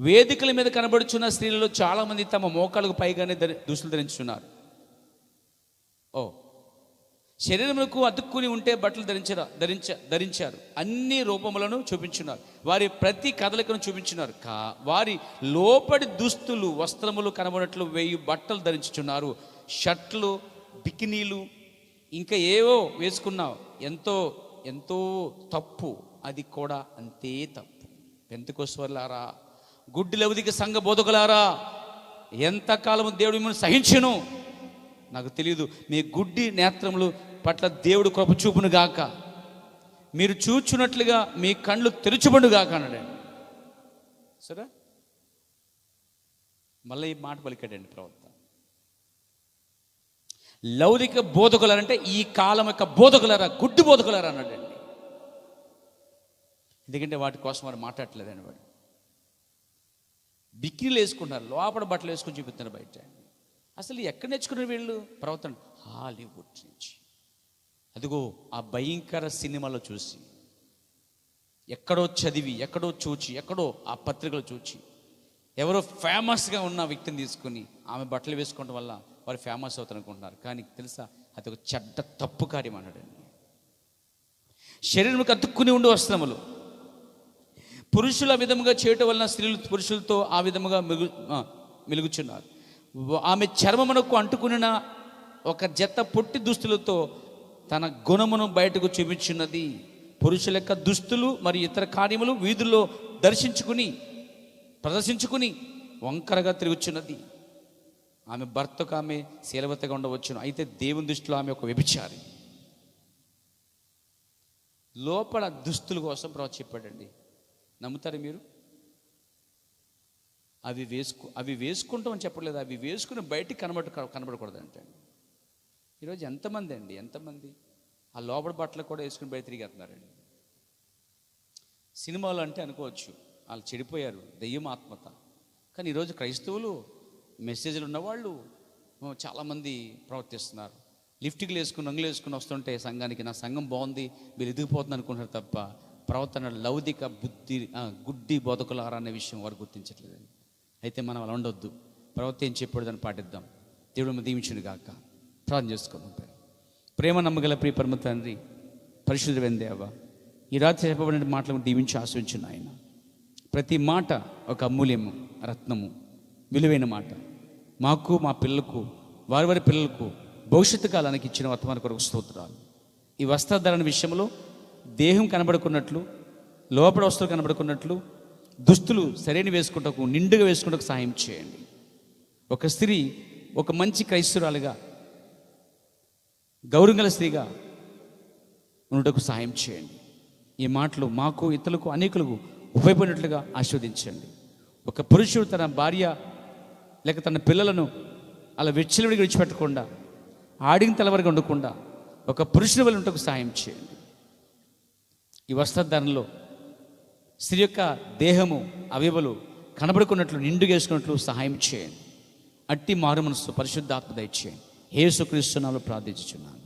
వేదికల మీద కనబడుచున్న స్త్రీలలో చాలామంది తమ మోకాళ్ళకు పైగానే దుస్తులు ధరించున్నారు. శరీరములకు అతుక్కుని ఉంటే బట్టలు ధరించారు. అన్ని రూపములను చూపించున్నారు. వారి ప్రతి కదలికను చూపించున్నారు. వారి లోపడి దుస్తులు వస్త్రములు కనబడినట్లు 1000 బట్టలు ధరించుచున్నారు. షర్ట్లు, బికినీలు, ఇంకా ఏవో వేసుకున్నావు. ఎంతో ఎంతో తప్పు. అది కూడా అంతే తప్పు. పెంతెకొస్తేవారులారా, గుడ్డి లౌకిక సంఘ బోధకులారా, ఎంతకాలము దేవుడు మిమ్మల్ని సహించును నాకు తెలియదు. మీ గుడ్డి నేత్రములు పట్ల దేవుడు కృప చూపును గాక. మీరు చూచున్నట్లుగా మీ కళ్ళు తెరుచుబడు గాక అన్నాడండి. సరే, మళ్ళీ ఈ మాట పలికాడండి ప్రవక్త. లౌకిక బోధకులారంటే ఈ కాలం యొక్క బోధకులారా, గుడ్డి బోధకులారా అన్నాడండి. ఎందుకంటే వాటి కోసం వారు మాట్లాడలేదండి. వాడు బిక్రీలు వేసుకుంటారు, లోపల బట్టలు వేసుకొని చూపిస్తున్నారు బయట. అసలు ఎక్కడ నేర్చుకున్నారు వీళ్ళు? ప్రవర్తన హాలీవుడ్ నుంచి. అదిగో ఆ భయంకర సినిమాలో చూసి, ఎక్కడో చదివి, ఎక్కడో చూచి, ఎక్కడో ఆ పత్రికలు చూచి, ఎవరో ఫేమస్గా ఉన్న వ్యక్తిని తీసుకుని ఆమె బట్టలు వేసుకోవడం వల్ల వారు ఫేమస్ అవుతారు అనుకుంటున్నారు. కానీ తెలుసా, అది ఒక చెడ్డ తప్పు కార్యం అన్నాడండి. శరీరంకి అతుక్కుని ఉండి వస్త్రములు పురుషుల విధముగా చేయటం వలన స్త్రీలు పురుషులతో ఆ విధముగా మెలుగుచున్నారు. ఆమె చర్మమునకు అంటుకున్న ఒక జత పొట్టి దుస్తులతో తన గుణమును బయటకు చూపించున్నది. పురుషుల యొక్క దుస్తులు మరియు ఇతర కార్యములు వీధుల్లో ప్రదర్శించుకుని వంకరగా తిరుగుచున్నది. ఆమె భర్తకు ఆమె శీలవతగా ఉండవచ్చును, అయితే దేవుని దృష్టిలో ఆమె ఒక వ్యభిచారి. లోపల దుస్తుల కోసం ప్రవక్త చెప్పాడండి. నమ్ముతారు మీరు? అవి వేసుకుంటామని చెప్పలేదు, అవి వేసుకుని బయటికి కనబడకూడదు అంటే. ఈరోజు ఎంతమంది ఆ లోపల బట్టలు కూడా వేసుకుని బయట తిరిగేస్తున్నారండి. సినిమాలు అంటే అనుకోవచ్చు వాళ్ళు చెడిపోయారు, దెయ్యం ఆత్మత. కానీ ఈరోజు క్రైస్తవులు మెసేజ్లు ఉన్నవాళ్ళు చాలామంది ప్రవర్తిస్తున్నారు. లిఫ్ట్కి రంగులు వేసుకుని వస్తుంటే సంఘానికి, నా సంఘం బాగుంది, మీరు ఎదిగిపోతుంది అనుకుంటారు తప్ప ప్రవర్తన లౌదిక గుడ్డి బోధకులారా అనే విషయం వారు గుర్తించట్లేదండి. అయితే మనం అలా ఉండొద్దు. ప్రవర్తి ఏం చెప్పాడు దాన్ని పాటిద్దాం. దేవుడు దీవించును గాక. ప్రార్థన చేసుకుందాం. ప్రేమ నమ్మగల ప్రియ పరమ తండ్రి, పరిశుద్ధుడైన దేవా, ఈ రాత్రి చెప్పబడిన మాటలను దీవించి ఆశ్రయించిన ఆయన. ప్రతి మాట ఒక అమూల్యము, రత్నము, విలువైన మాట. మాకు, మా పిల్లలకు, వారి పిల్లలకు భవిష్యత్తు కాలానికి ఇచ్చిన వర్తమాన కొరకు స్తోత్రాలు. ఈ వస్త్రధారణ విషయంలో దేహం కనబడుకున్నట్లు, లోపల వస్తువులు కనబడుకున్నట్లు, దుస్తులు సరైన వేసుకుంటకు, నిండుగా వేసుకుంటకు సహాయం చేయండి. ఒక స్త్రీ ఒక మంచి క్రైస్తవురాలుగా, గౌరవంగల స్త్రీగా ఉండటకు సహాయం చేయండి. ఈ మాటలు మాకు, ఇతరులకు, అనేకులకు ఉపయోగపడినట్లుగా ఆస్వాదించండి. ఒక పురుషుడు తన భార్య లేక తన పిల్లలను అలా వెచ్చలవిడిగా విడిచిపెట్టకుండా, ఆడిన తలవరగా ఉండకుండా ఒక పురుషుని వల్ల ఉండటకు సహాయం చేయండి. ఈ వస్త్రధారణలో స్త్రీ యొక్క దేహము, అవయవాలు కనబడుకున్నట్లు, నిండుగా వేసుకున్నట్లు సహాయం చేయండి. అట్టి మారు మనసు పరిశుద్ధాత్మ దయచేయండి. యేసుక్రీస్తు నామములో ప్రార్థించుచున్నాను.